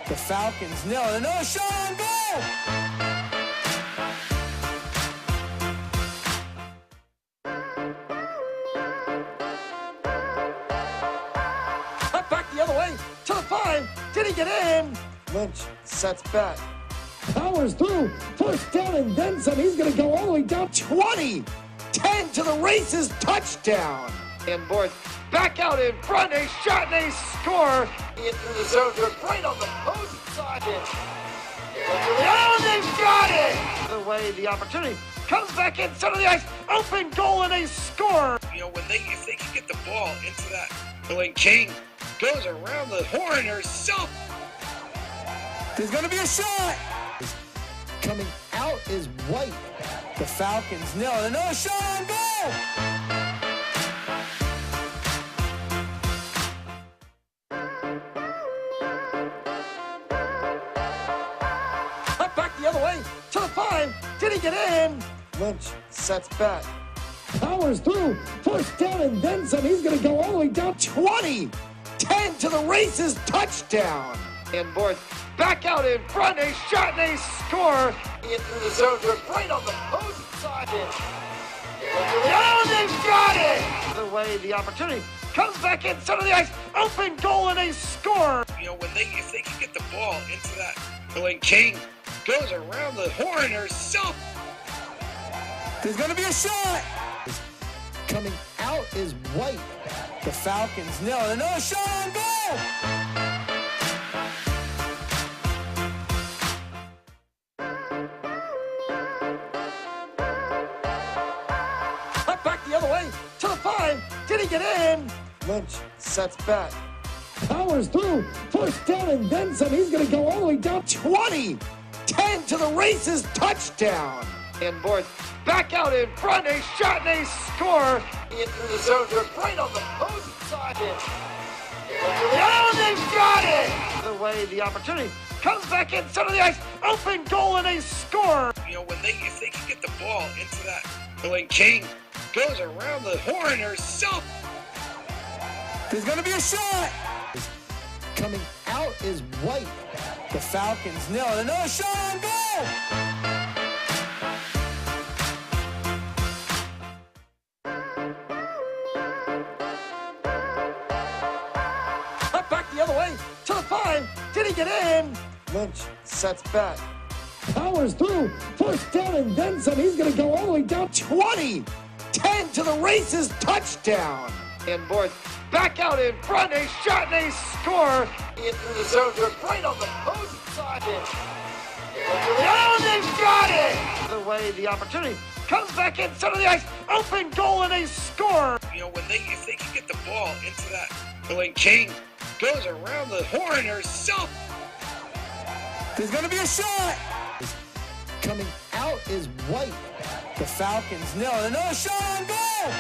The Falcons nail it. Another shot on goal. Back the other way to the 5. Did he get in? Lynch sets back. Powers through. First down and then some. He's going to go all the way down 20. 10 to the races. Touchdown. And boards back out in front. A shot and a score. In through the zone to it, right on the post side. Down, they've got it! The way the opportunity comes back in center of the ice. Open goal and a score. You know, if they can get the ball into that, when King goes around the horn herself. There's going to be a shot. Coming out is White. The Falcons nail it. Another shot on goal! Up back the other way to the 5. Did he get in? Lynch sets back. Powers through. First down and then some. He's going to go all the way down 20. 10 to the races. Touchdown. And board back out in front. A shot and a score. Into the zone. Right on the post side. Oh, they've got it. The way the opportunity comes back in center of the ice. Open goal and a score. You know, if they can get the ball into that, when King goes around the horn herself. There's going to be a shot. Coming out is White. The Falcons nail it. Another shot on goal. Up back the other way to the 5. Did he get in? Lynch sets back. Powers through. First down and then some. He's going to go all the way down 20. 10 to the races. Touchdown. And board back out in front. A shot and a score. Into the zone. Right on the post side. Oh, they've got it. The way the opportunity comes back in center of the ice. Open goal and a score. You know, if they can get the ball into that, when King goes around the horn herself. There's going to be a shot. Coming out is White. The Falcons nail it. Another shot on goal. Up back the other way to the 5. Did he get in? Lynch sets back. Powers through. First down and then some. He's going to go all the way down 20. 10 to the races. Touchdown. And board back out in front. A shot and a score. Into the zone. Right on the post side. Oh, they've got it. The way the opportunity comes back in center of the ice. Open goal and a score. You know, if they can get the ball into that, when King goes around the horn herself. There's going to be a shot. Coming out is White. The Falcons nail it. Another shot on goal.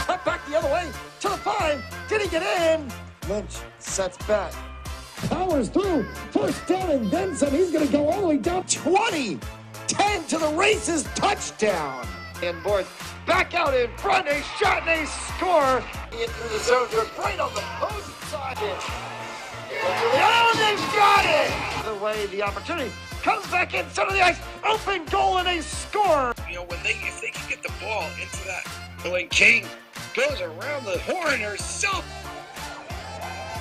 Up back the other way to the 5. Did he get in? Lynch sets back. Powers through. First down and then some. He's going to go all the way down 20. 10 to the races. Touchdown. And board back out in front. A shot and a score. Into the zone. Right on the post side. Oh, they've got it. The way the opportunity comes back in center of the ice. Open goal and a score. You know, if they can get the ball into that, when King goes around the horn herself.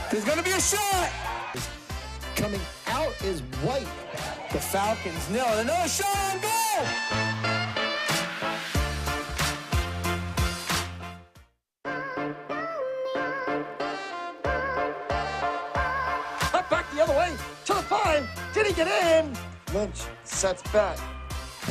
There's going to be a shot. Coming out is White. The Falcons nail it. Another shot on goal. Up back the other way to the 5. Did he get in? Lynch sets back.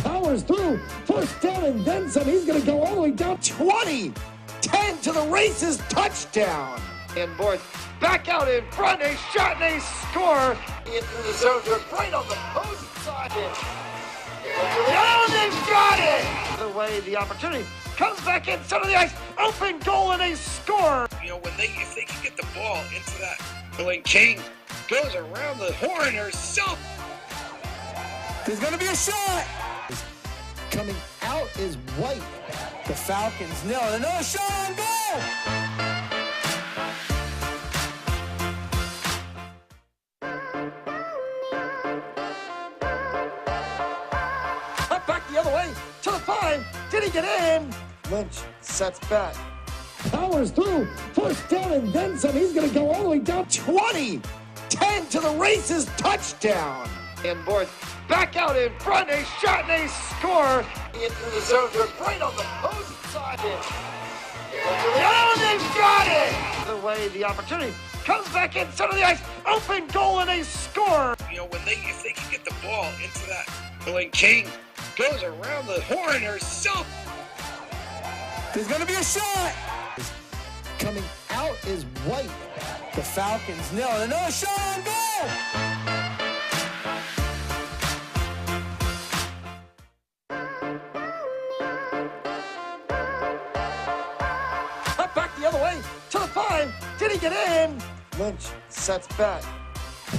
Powers through. First down and then some. He's going to go all the way down 20. 10 to the races. Touchdown. And board back out in front. A shot and a score. Into the zone. Right on the post side. Oh, they've got it. The way the opportunity comes back in center of the ice. Open goal and a score. You know, if they can get the ball into that, when King goes around the horn herself. There's going to be a shot. Coming out is White. The Falcons nail it. Another shot on goal. Up back the other way to the 5. Did he get in? Lynch sets back. Powers through. First down and then some. He's going to go all the way down 20. 10 to the races. Touchdown. And board back out in front. A shot and a score. Into the zone. Right on the post side. Oh, they've got it. The way the opportunity comes back in center of the ice. Open goal and a score. You know, if they can get the ball into that, when King goes around the horn herself. There's going to be a shot. Coming out is white. The Falcons nail it. Another shot on goal! Up back the other way to the 5. Did he get in? Lynch sets back.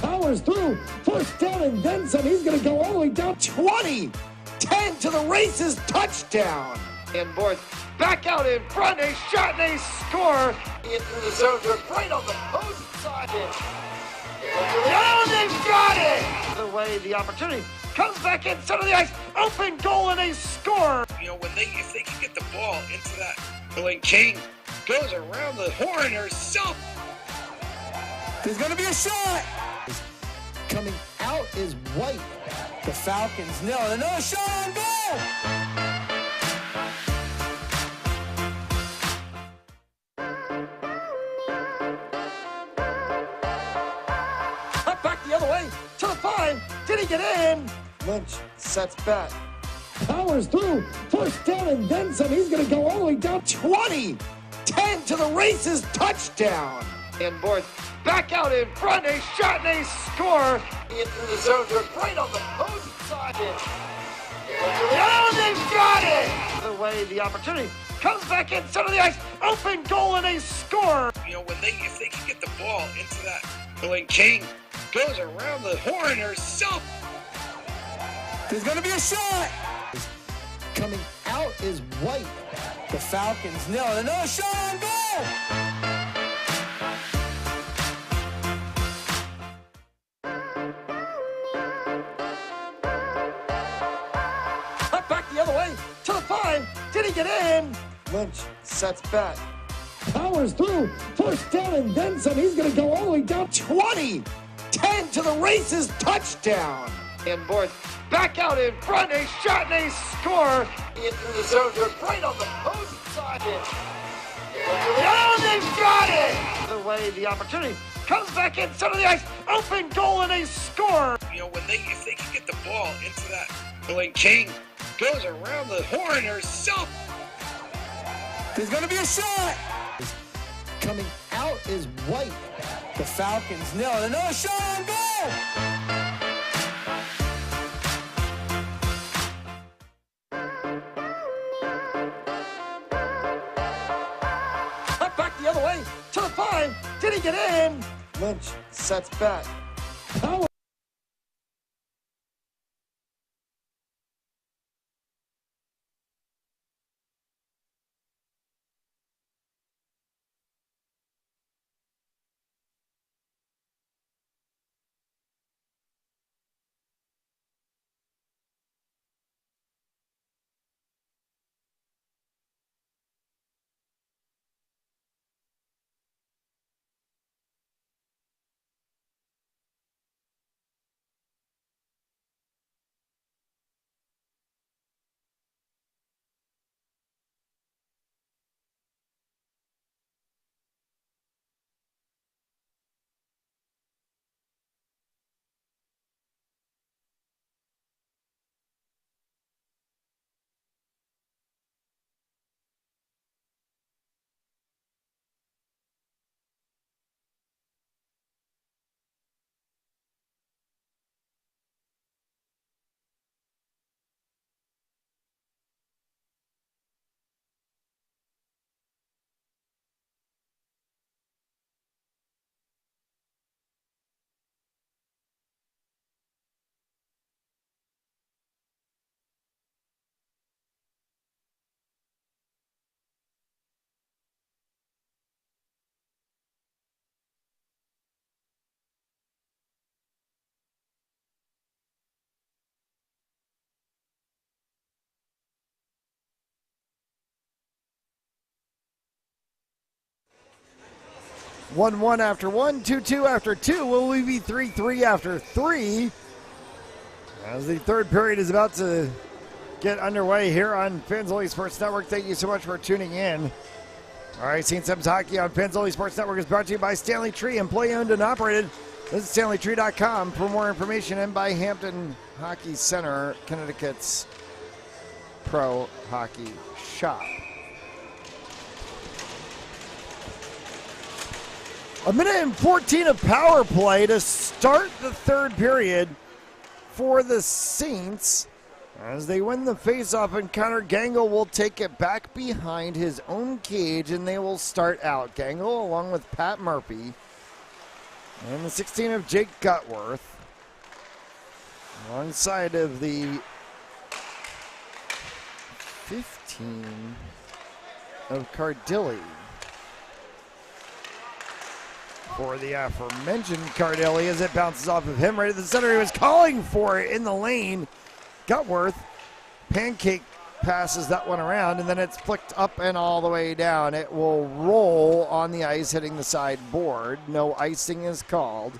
Powers through. First down and then some. He's going to go all the way down 20. 10 to the races. Touchdown. And boys back out in front. A shot and a score. Into the zone. They're right on the post side. Down, they've got it. The way the opportunity comes back in center of the ice. Open goal and a score. You know, if they can get the ball into that, when King goes around the horn herself. There's going to be a shot. Coming out is white. The Falcons nail it. Another shot on goal. Up back the other way to the 5. Did he get in? Lynch sets back. Powers through. First down and then some. He's going to go all the way down 20. 10 to the races. Touchdown. And boys back out in front. A shot and a score. Into the zone. They're right on the post side. Down, they've got it. The way the opportunity comes back in center of the ice. Open goal and a score. You know, if they can get the ball into that, when King goes around the horn herself. There's going to be a shot. Coming out is white. The Falcons nail it. Another shot on goal. Up back the other way to the 5. Did he get in? Lynch sets back. Powers through. First down and then some. He's going to go all the way down 20. 10 to the races. Touchdown. And boys back out in front. A shot and a score. Into the zone. They're right on the post side. Down, they've got it. The way the opportunity comes back in center of the ice. Open goal and a score. You know, if they can get the ball into that, when King goes around the horn herself. There's going to be a shot. Coming out is white. The Falcons nail it. Another shot on goal. Up back the other way to the 5. Did he get in? Lynch sets back. Power. One after 1, 2-2 after 2. Will we be 3-3 after 3? As the third period is about to get underway here on Pennzoil Sports Network. Thank you so much for tuning in. All right, St. Sim's Hockey on Pennzoil Sports Network is brought to you by Stanley Tree, employee owned and operated. Visit StanleyTree.com for more information, and by Hampton Hockey Center, Connecticut's pro hockey shop. A minute and 14 of power play to start the third period for the Saints as they win the faceoff, and Connor Gangle will take it back behind his own cage and they will start out. Gangle along with Pat Murphy and the 16 of Jake Gutworth alongside of the 15 of Cardilli. For the aforementioned Cardilli as it bounces off of him right at the center. He was calling for it in the lane. Gutworth pancake passes that one around, and then it's flicked up and all the way down. It will roll on the ice, hitting the sideboard. No icing is called.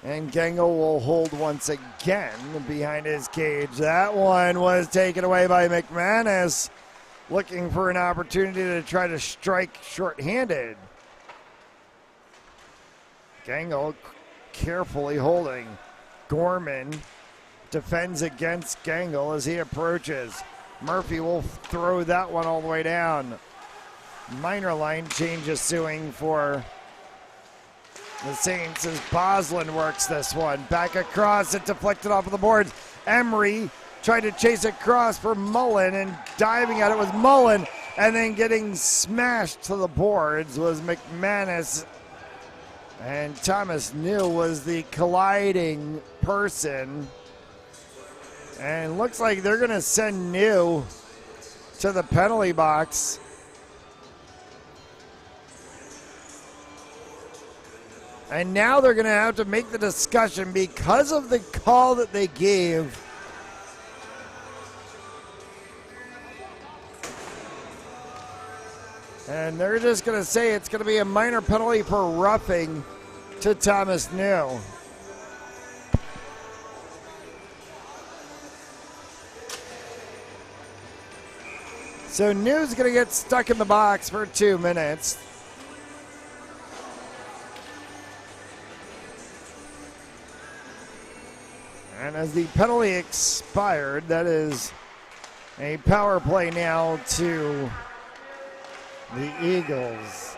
And Gangle will hold once again behind his cage. That one was taken away by McManus, looking for an opportunity to try to strike shorthanded. Gangle carefully holding. Gorman defends against Gangle as he approaches. Murphy will throw that one all the way down. Minor line change ensuing for the Saints as Boslin works this one. Back across, it deflected off of the boards. Emery tried to chase it across for Mullen, and diving at it was Mullen, and then getting smashed to the boards was McManus. And Thomas New was the colliding person. And looks like they're going to send New to the penalty box. And now they're going to have to make the discussion because of the call that they gave. And they're just going to say it's going to be a minor penalty for roughing to Thomas New. So New's going to get stuck in the box for 2 minutes. And as the penalty expired, that is a power play now to the Eagles.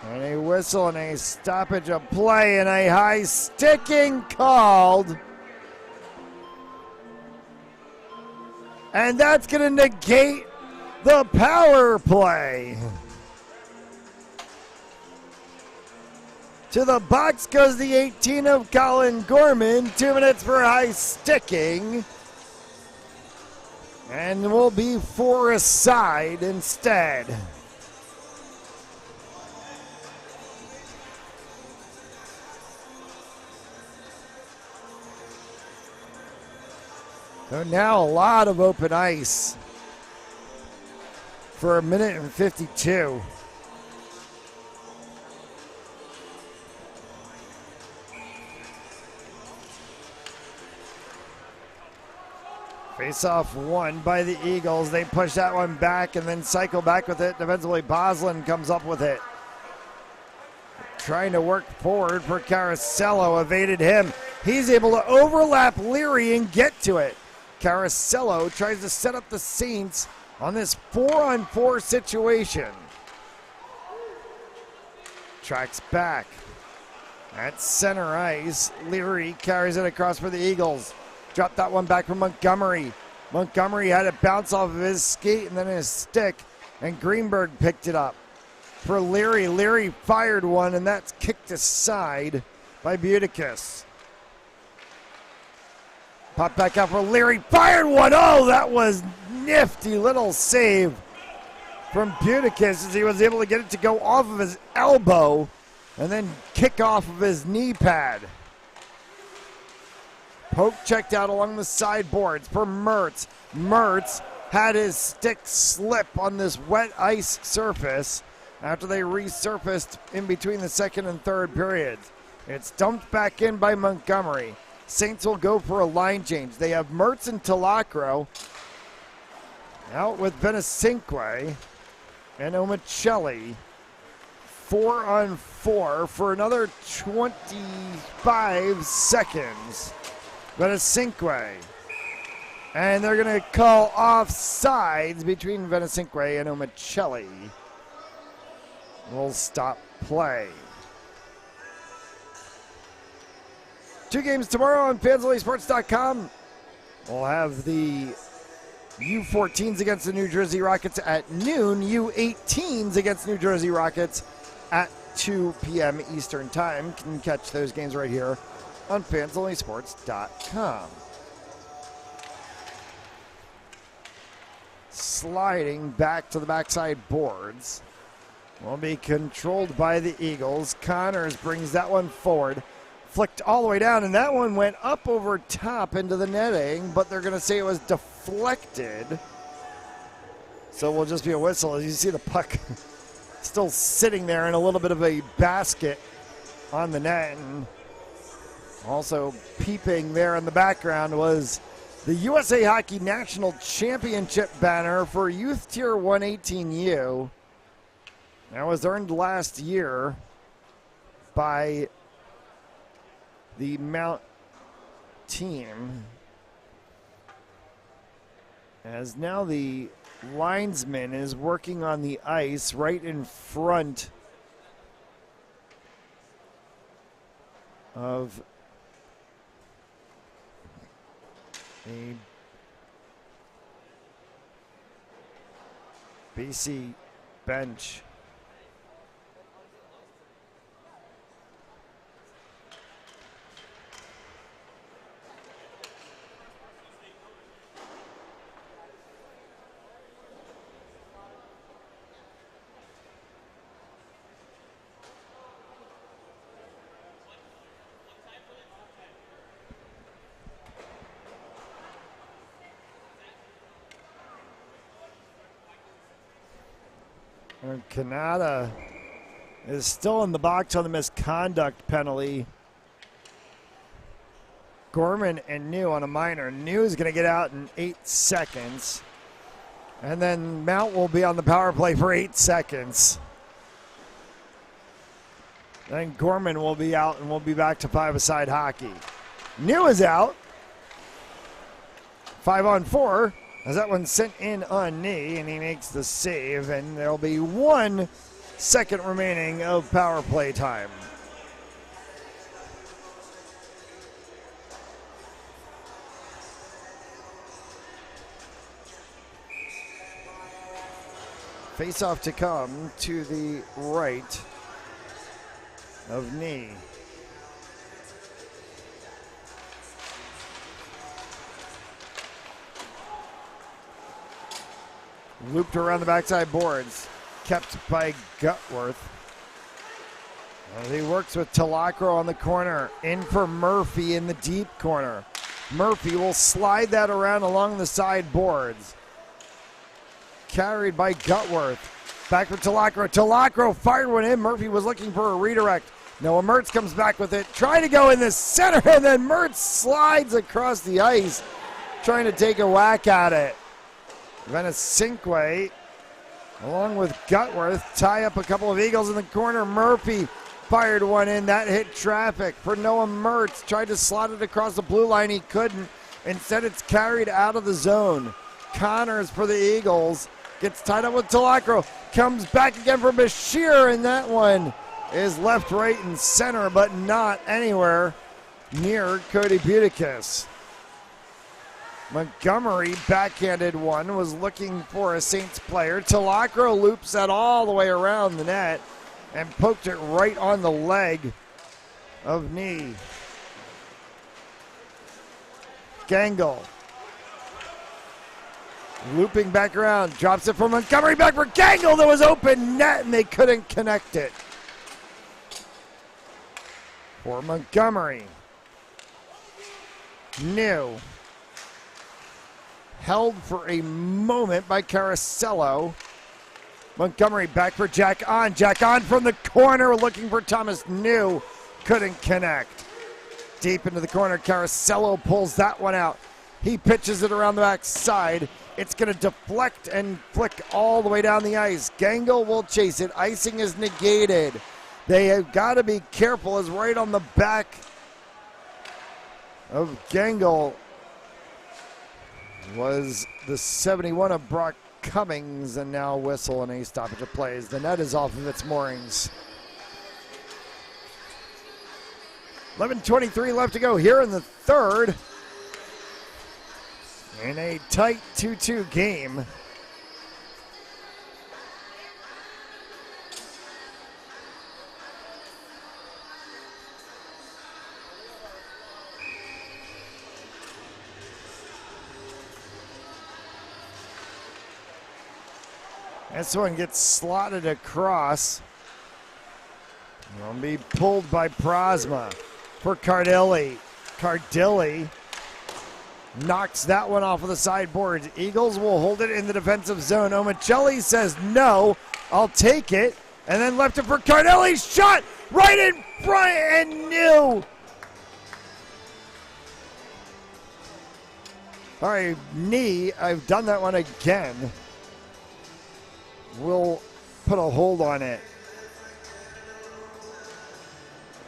And a whistle and a stoppage of play and a high sticking called. And that's going to negate the power play. To the box goes the 18 of Colin Gorman. 2 minutes for high sticking. And will be for a side instead. So now a lot of open ice for a minute and 52. Face-off won by the Eagles. They push that one back and then cycle back with it. Defensively, Boslin comes up with it. Trying to work forward for Caracello, evaded him. He's able to overlap Leary and get to it. Caracello tries to set up the Saints on this 4-on-4 situation. Tracks back at center ice. Leary carries it across for the Eagles. Dropped that one back from Montgomery. Montgomery had it bounce off of his skate and then his stick, and Greenberg picked it up. For Leary, Leary fired one, and that's kicked aside by Buticus. Pop back out for Leary, fired one. Oh, that was nifty little save from Buticus as he was able to get it to go off of his elbow and then kick off of his knee pad. Poke checked out along the sideboards for Mertz. Mertz had his stick slip on this wet ice surface after they resurfaced in between the second and third periods. It's dumped back in by Montgomery. Saints will go for a line change. They have Mertz and Talacro out with Benesinque and Omicelli. 4-on-4 for another 25 seconds. Benesinque. And they're going to call offsides between Benesinque and Omicelli. will stop play. 2 games tomorrow on FansOnlySports.com. We'll have the U14s against the New Jersey Rockets at noon, U18s against New Jersey Rockets at 2 p.m. Eastern Time. You can catch those games right here on FansOnlySports.com. Sliding back to the backside boards will be controlled by the Eagles. Connors brings that one forward. Flicked all the way down, and that one went up over top into the netting, but they're going to say it was deflected. So we'll just be a whistle as you see the puck still sitting there in a little bit of a basket on the net. And also peeping there in the background was the USA Hockey National Championship banner for Youth Tier 118U. That was earned last year by the Mount team, as now the linesman is working on the ice right in front of a BC bench. Canada is still in the box on the misconduct penalty. Gorman and New on a minor. New is going to get out in 8 seconds. And then Mount will be on the power play for 8 seconds. Then Gorman will be out and we'll be back to 5-a-side hockey. New is out. 5-on-4. As that one's sent in on knee, and he makes the save, and there'll be 1 second remaining of power play time. Face-off to come to the right of knee. Looped around the backside boards, kept by Gutworth. As he works with Talacro on the corner, in for Murphy in the deep corner. Murphy will slide that around along the side boards. Carried by Gutworth. Back for Talacro. Talacro fired one in. Murphy was looking for a redirect. Noah Mertz comes back with it, trying to go in the center, and then Mertz slides across the ice, trying to take a whack at it. Venesinque, along with Gutworth, tie up a couple of Eagles in the corner. Murphy fired one in. That hit traffic for Noah Mertz. Tried to slot it across the blue line. He couldn't. Instead, it's carried out of the zone. Connors for the Eagles. Gets tied up with Talacro. Comes back again for Bashir, and that one is left, right, and center, but not anywhere near Cody Buticus. Montgomery backhanded one, was looking for a Saints player. Talacro loops that all the way around the net and poked it right on the leg of knee. Gangle. Looping back around, drops it for Montgomery, back for Gangle. There was open net and they couldn't connect it. For Montgomery. New. Held for a moment by Caracello. Montgomery back for Jack on. Jack on from the corner looking for Thomas New. Couldn't connect. Deep into the corner. Caracello pulls that one out. He pitches it around the back side. It's going to deflect and flick all the way down the ice. Gangle will chase it. Icing is negated. They have got to be careful as right on the back of Gangle was the 71 of Brock Cummings, and now whistle and a stoppage of plays. The net is off of its moorings. 11:23 left to go here in the third. In a tight 2-2 game. This one gets slotted across. It'll be pulled by Prosma for Cardilli. Cardilli knocks that one off of the sideboards. Eagles will hold it in the defensive zone. Omicelli says no, I'll take it. And then left it for Cardilli. Shot right in front and new. All right, knee. I've done that one again. We'll put a hold on it.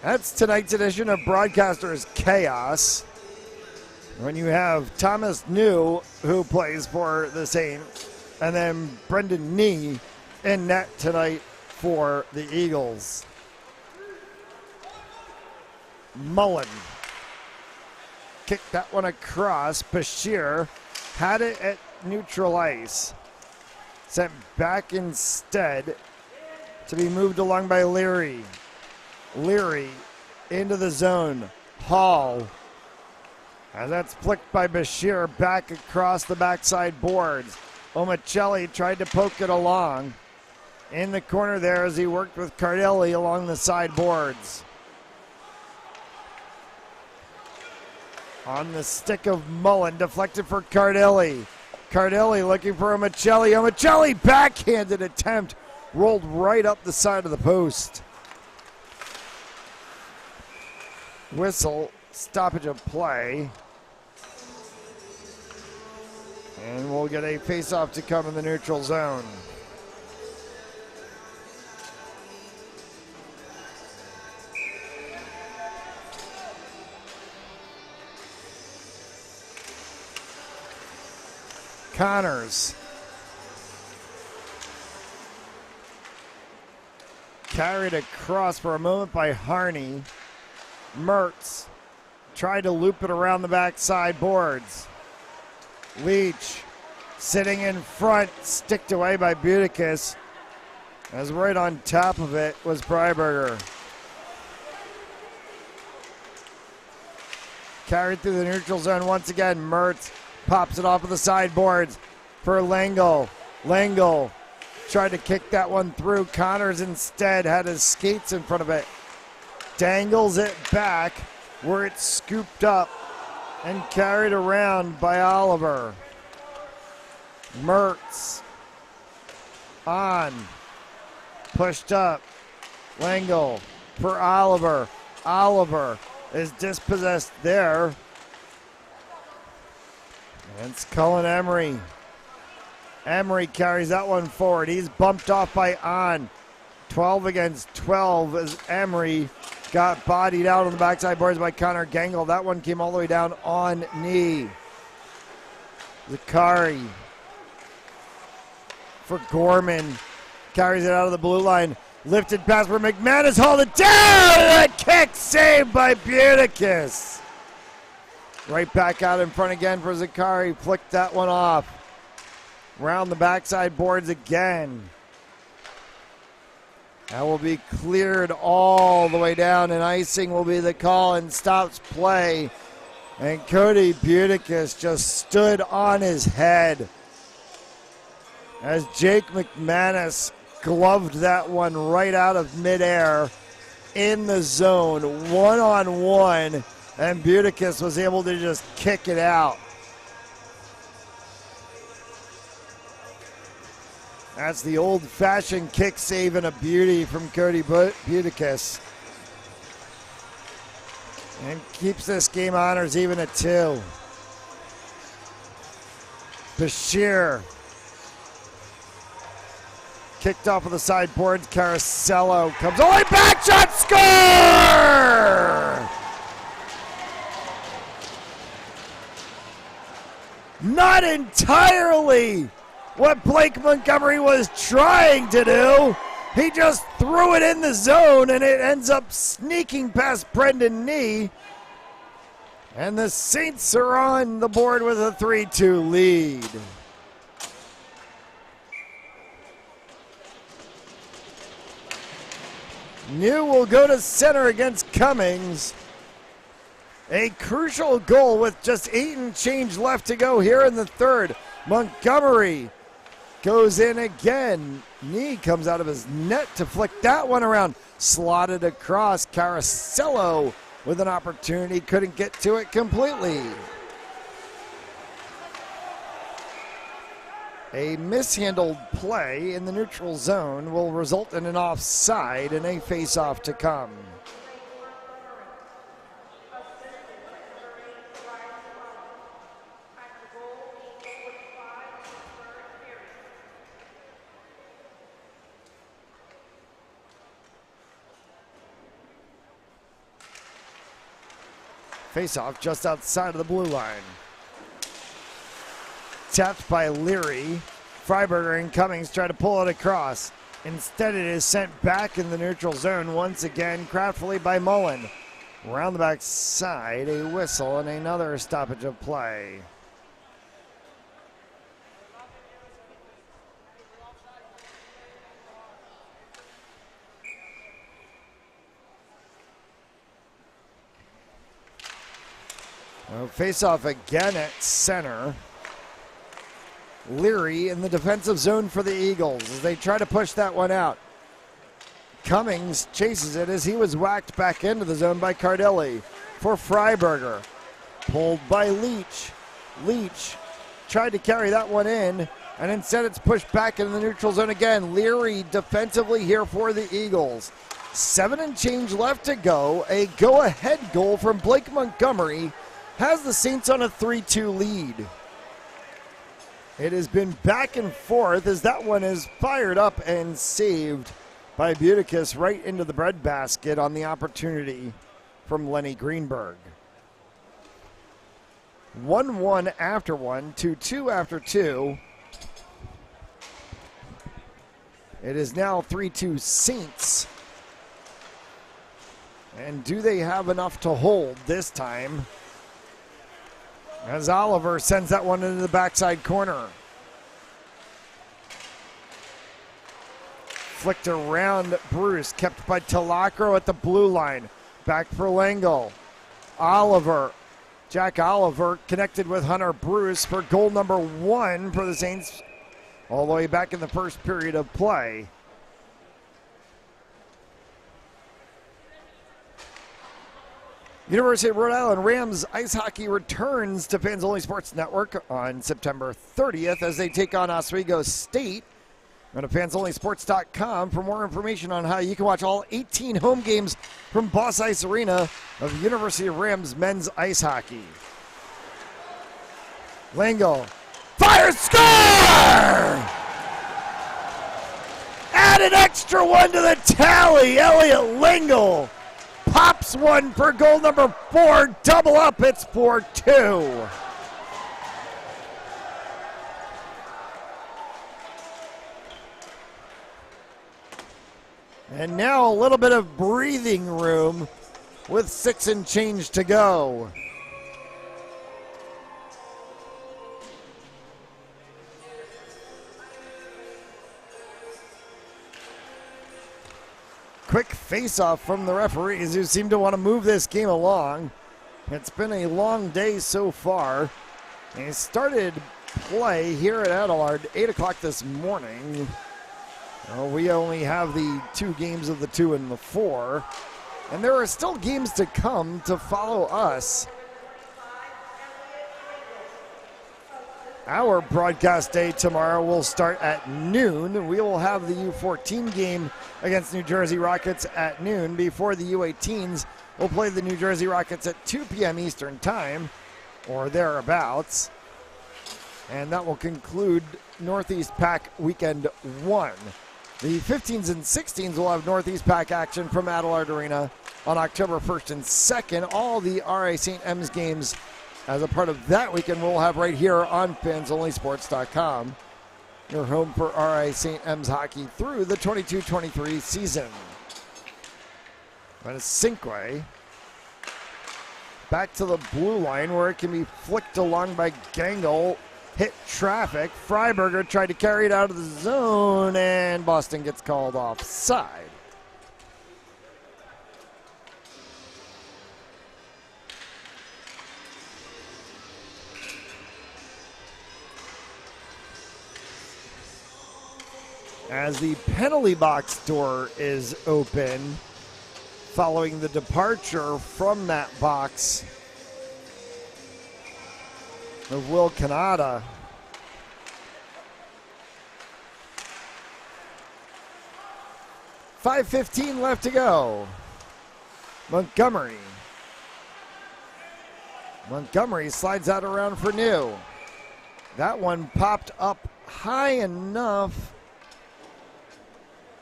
That's tonight's edition of Broadcasters Chaos. When you have Thomas New, who plays for the Saints, and then Brendan Nee in net tonight for the Eagles. Mullen kicked that one across. Bashir had it at neutral ice. Sent back instead to be moved along by Leary. Leary into the zone. Hall. And that's flicked by Bashir back across the backside boards. Omicelli tried to poke it along in the corner there as he worked with Cardilli along the side boards. On the stick of Mullen, deflected for Cardilli. Cardilli looking for Omicelli. Omicelli backhanded attempt. Rolled right up the side of the post. Whistle, stoppage of play. And we'll get a face-off to come in the neutral zone. Connors. Carried across for a moment by Harney. Mertz tried to loop it around the backside boards. Leach sitting in front, sticked away by Buticus. As right on top of it was Freiberger. Carried through the neutral zone once again. Mertz pops it off of the sideboards for Langle. Langle tried to kick that one through. Connors instead had his skates in front of it. Dangles it back where it's scooped up and carried around by Oliver. Mertz on. Pushed up. Langle for Oliver. Oliver is dispossessed there. And it's Cullen Emery. Emery carries that one forward. He's bumped off by On. 12 against 12 as Emery got bodied out on the backside boards by Connor Gangle. That one came all the way down on knee. Zakari for Gorman. Carries it out of the blue line. Lifted pass for McManus. Hauled it down. And a kick saved by Buticus. Right back out in front again for Zakari. Flicked that one off. Round the backside boards again. That will be cleared all the way down, and icing will be the call and stops play. And Cody Buticus just stood on his head as Jake McManus gloved that one right out of midair in the zone, one-on-one, and Buticus was able to just kick it out. That's the old-fashioned kick save and a beauty from Cody Buticus. And keeps this game honors even at 2. Bashir. Kicked off of the sideboards. Caracello comes all the way back. Shot, score! Not entirely what Blake Montgomery was trying to do. He just threw it in the zone, and it ends up sneaking past Brendan Nee. And the Saints are on the board with a 3-2 lead. New will go to center against Cummings. A crucial goal with just 8 and change left to go here in the third. Montgomery goes in again. Nee comes out of his net to flick that one around. Slotted across. Caracello with an opportunity. Couldn't get to it completely. A mishandled play in the neutral zone will result in an offside and a face-off to come. Face-off just outside of the blue line. Tapped by Leary. Freiberger and Cummings try to pull it across. Instead, it is sent back in the neutral zone once again, craftfully by Mullen. Around the back side, a whistle and another stoppage of play. Face off again at center. Leary in the defensive zone for the Eagles as they try to push that one out. Cummings chases it as he was whacked back into the zone by Cardelli for Freiberger. Pulled by Leach. Leach tried to carry that one in, and instead it's pushed back into the neutral zone again. Leary defensively here for the Eagles. 7 and change left to go. A go-ahead goal from Blake Montgomery has the Saints on a 3-2 lead. It has been back and forth as that one is fired up and saved by Buticus right into the breadbasket on the opportunity from Lenny Greenberg. 1-1 after one, 2-2 after two. It is now 3-2 Saints. And do they have enough to hold this time? As Oliver sends that one into the backside corner. Flicked around Bruce, kept by Talacro at the blue line. Back for Langle. Oliver, Jack Oliver connected with Hunter Bruce for goal number 1 for the Saints all the way back in the first period of play. University of Rhode Island Rams ice hockey returns to Fans Only Sports Network on September 30th as they take on Oswego State. Go to fansonlysports.com for more information on how you can watch all 18 home games from Boss Ice Arena of University of Rams men's ice hockey. Lango, fire, score! Add an extra one to the tally. Elliot Langle pops one for goal number 4. Double up, it's 4-2. And now a little bit of breathing room with 6 and change to go. Quick face-off from the referees who seem to want to move this game along. It's been a long day so far. They started play here at Adelard 8 o'clock this morning. We only have the 2 games of the 2 and the 4. And there are still games to come to follow us. Our broadcast day tomorrow will start at noon. We will have the U14 game against New Jersey Rockets at noon before the U18s will play the New Jersey Rockets at 2 p.m. Eastern Time or thereabouts. And that will conclude Northeast Pack Weekend 1. The 15s and 16s will have Northeast Pack action from Adelard Arena on October 1st and 2nd. All the RA St. M's games as a part of that weekend we'll have right here on fansonlysports.com. your home for RI St. M's hockey through the 22-23 season. But it's Cinque back to the blue line where it can be flicked along by Gangle. Hit traffic. Freiberger tried to carry it out of the zone, and Boston gets called offside. As the penalty box door is open following the departure from that box of Will Canada. .5:15 left to go. Montgomery slides out around for New. That one popped up high enough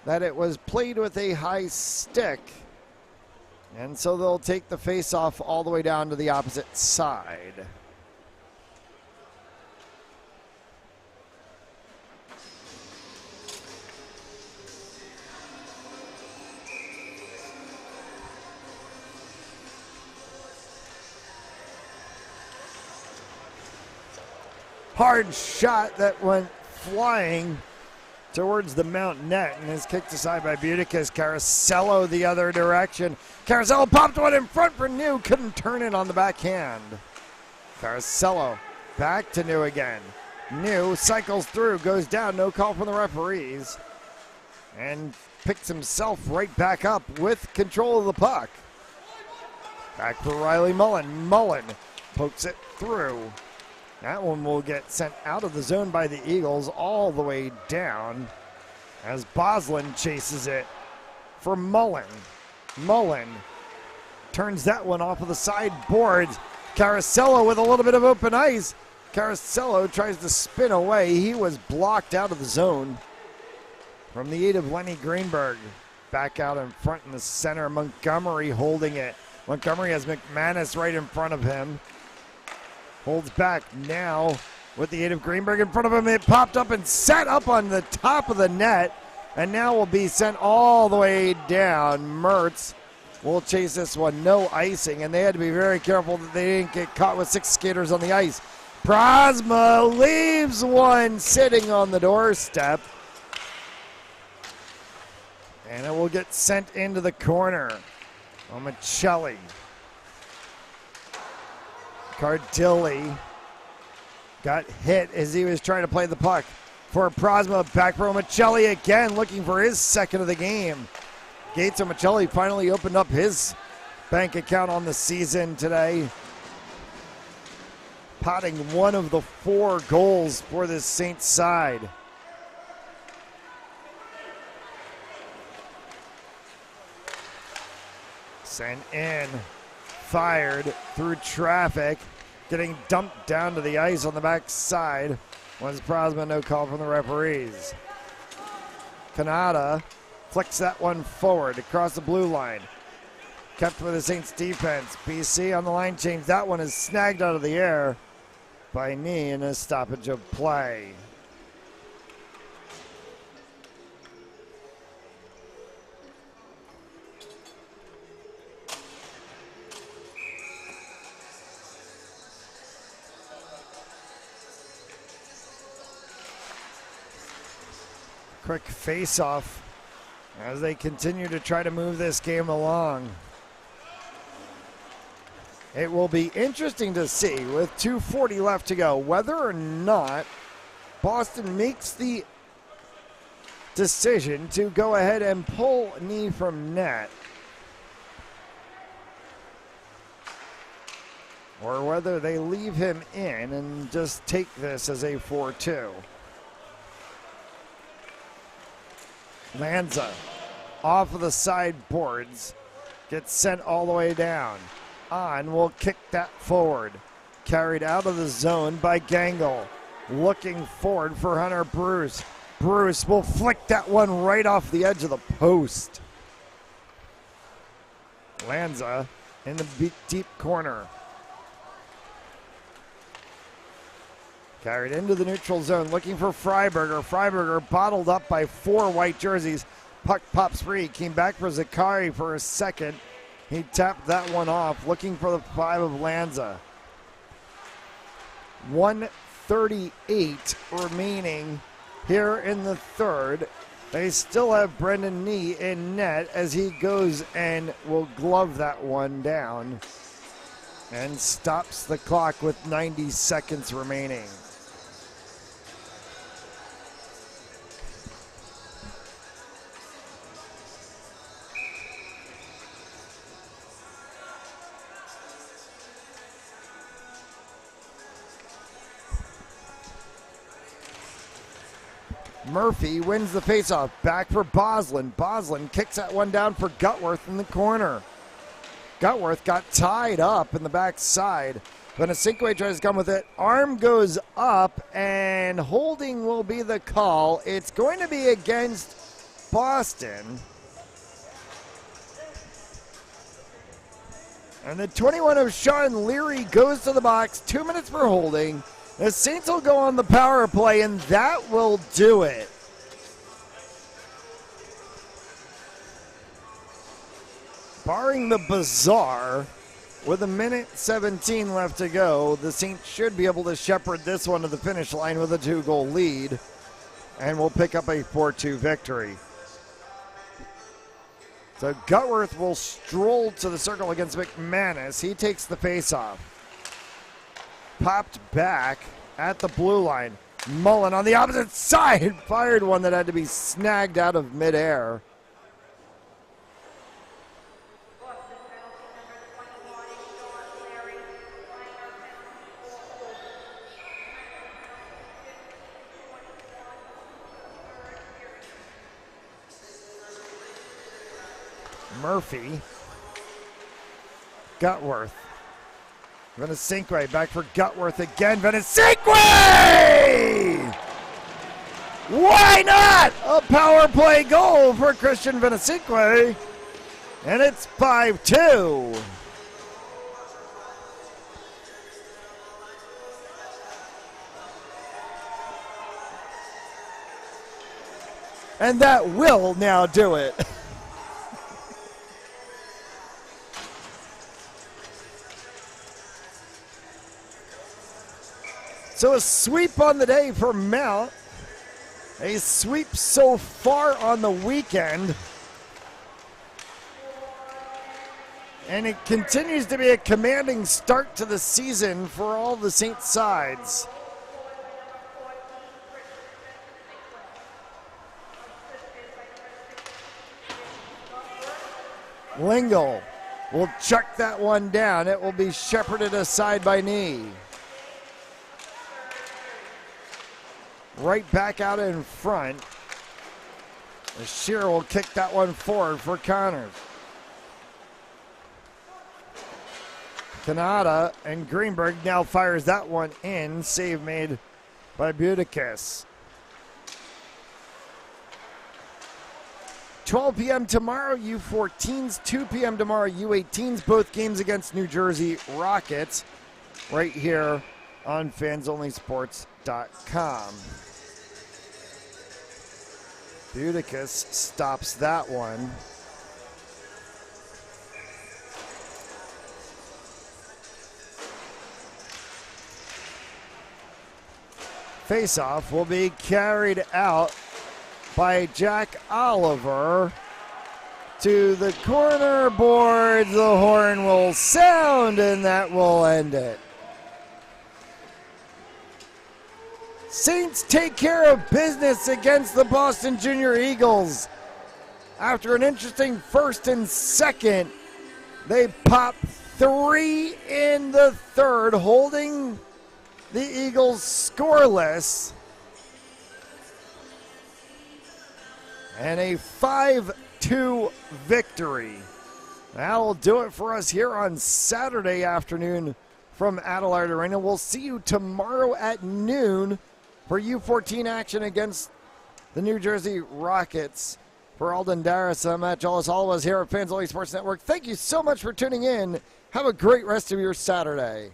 that it was played with a high stick. And so they'll take the face-off all the way down to the opposite side. Hard shot that went flying towards the Mount net and is kicked aside by Buticus. Caracello the other direction. Caracello popped one in front for New. Couldn't turn it on the backhand. Caracello back to New again. New cycles through, goes down. No call from the referees. And picks himself right back up with control of the puck. Back for Riley Mullen. Mullen pokes it through. That one will get sent out of the zone by the Eagles all the way down as Boslin chases it for Mullen. Mullen turns that one off of the sideboards. Caracello with a little bit of open ice. Caracello tries to spin away. He was blocked out of the zone from the aid of Lenny Greenberg. Back out in front in the center. Montgomery holding it. Montgomery has McManus right in front of him. Holds back now with the aid of Greenberg in front of him. It popped up and set up on the top of the net and now will be sent all the way down. Mertz will chase this one. No icing, and they had to be very careful that they didn't get caught with 6 skaters on the ice. Prosma leaves one sitting on the doorstep. And it will get sent into the corner. Michelli. Cardilli got hit as he was trying to play the puck for Prosma. Back for Michelli again, looking for his second of the game. Gates and Michelli finally opened up his bank account on the season today, potting one of the 4 goals for this Saints side. Sent in. Fired through traffic, getting dumped down to the ice on the back side. Was Prosma, no call from the referees. Canada flicks that one forward across the blue line. Kept with the Saints defense. BC on the line change. That one is snagged out of the air by knee in a stoppage of play. Quick face-off as they continue to try to move this game along. It will be interesting to see with 2:40 left to go whether or not Boston makes the decision to go ahead and pull knee from net, or whether they leave him in and just take this as a 4-2. Lanza off of the sideboards, gets sent all the way down. On will kick that forward. Carried out of the zone by Gangle. Looking forward for Hunter Bruce. Bruce will flick that one right off the edge of the post. Lanza in the deep corner. Carried into the neutral zone, looking for Freiberger. Freiberger bottled up by 4 white jerseys. Puck pops free. Came back for Zakari for a second. He tapped that one off, looking for the 5 of Lanza. 1:38 remaining here in the third. They still have Brendan Nee in net as he goes and will glove that one down and stops the clock with 90 seconds remaining. Murphy wins the faceoff. Back for Boslin. Boslin kicks that one down for Gutworth in the corner. Gutworth got tied up in the backside. Benasinque tries to come with it. Arm goes up, and holding will be the call. It's going to be against Boston. And the 21 of Sean Leary goes to the box. 2 minutes for holding. The Saints will go on the power play, and that will do it. Barring the bizarre, with 1:17 left to go, the Saints should be able to shepherd this one to the finish line with a 2-goal lead, and will pick up a 4-2 victory. So Gutworth will stroll to the circle against McManus. He takes the faceoff. Popped back at the blue line. Mullen on the opposite side fired one that had to be snagged out of midair. Murphy. Gutworth. Benasinque back for Gutworth again. Benasinque! Why not? A power play goal for Christian Benasinque. And it's 5-2. And that will now do it. So a sweep on the day for Mount. A sweep so far on the weekend. And it continues to be a commanding start to the season for all the Saints sides. Lingle will chuck that one down. It will be shepherded aside by Nee. Right back out in front. Shearer will kick that one forward for Connors. Kanata and Greenberg now fires that one in. Save made by Budakis. 12 p.m. tomorrow, U14s. 2 p.m. tomorrow, U18s. Both games against New Jersey Rockets. Right here on fansonlysports.com. Budakis stops that one. Faceoff will be carried out by Jack Oliver to the corner boards. The horn will sound, and that will end it. Saints take care of business against the Boston Junior Eagles. After an interesting first and second, they pop 3 in the third, holding the Eagles scoreless. And a 5-2 victory. That'll do it for us here on Saturday afternoon from Adelaide Arena. We'll see you tomorrow at noon for U14 action against the New Jersey Rockets. For Alden Darris, I'm Matt Jollis. All of us here at Fans Only Sports Network, thank you so much for tuning in. Have a great rest of your Saturday.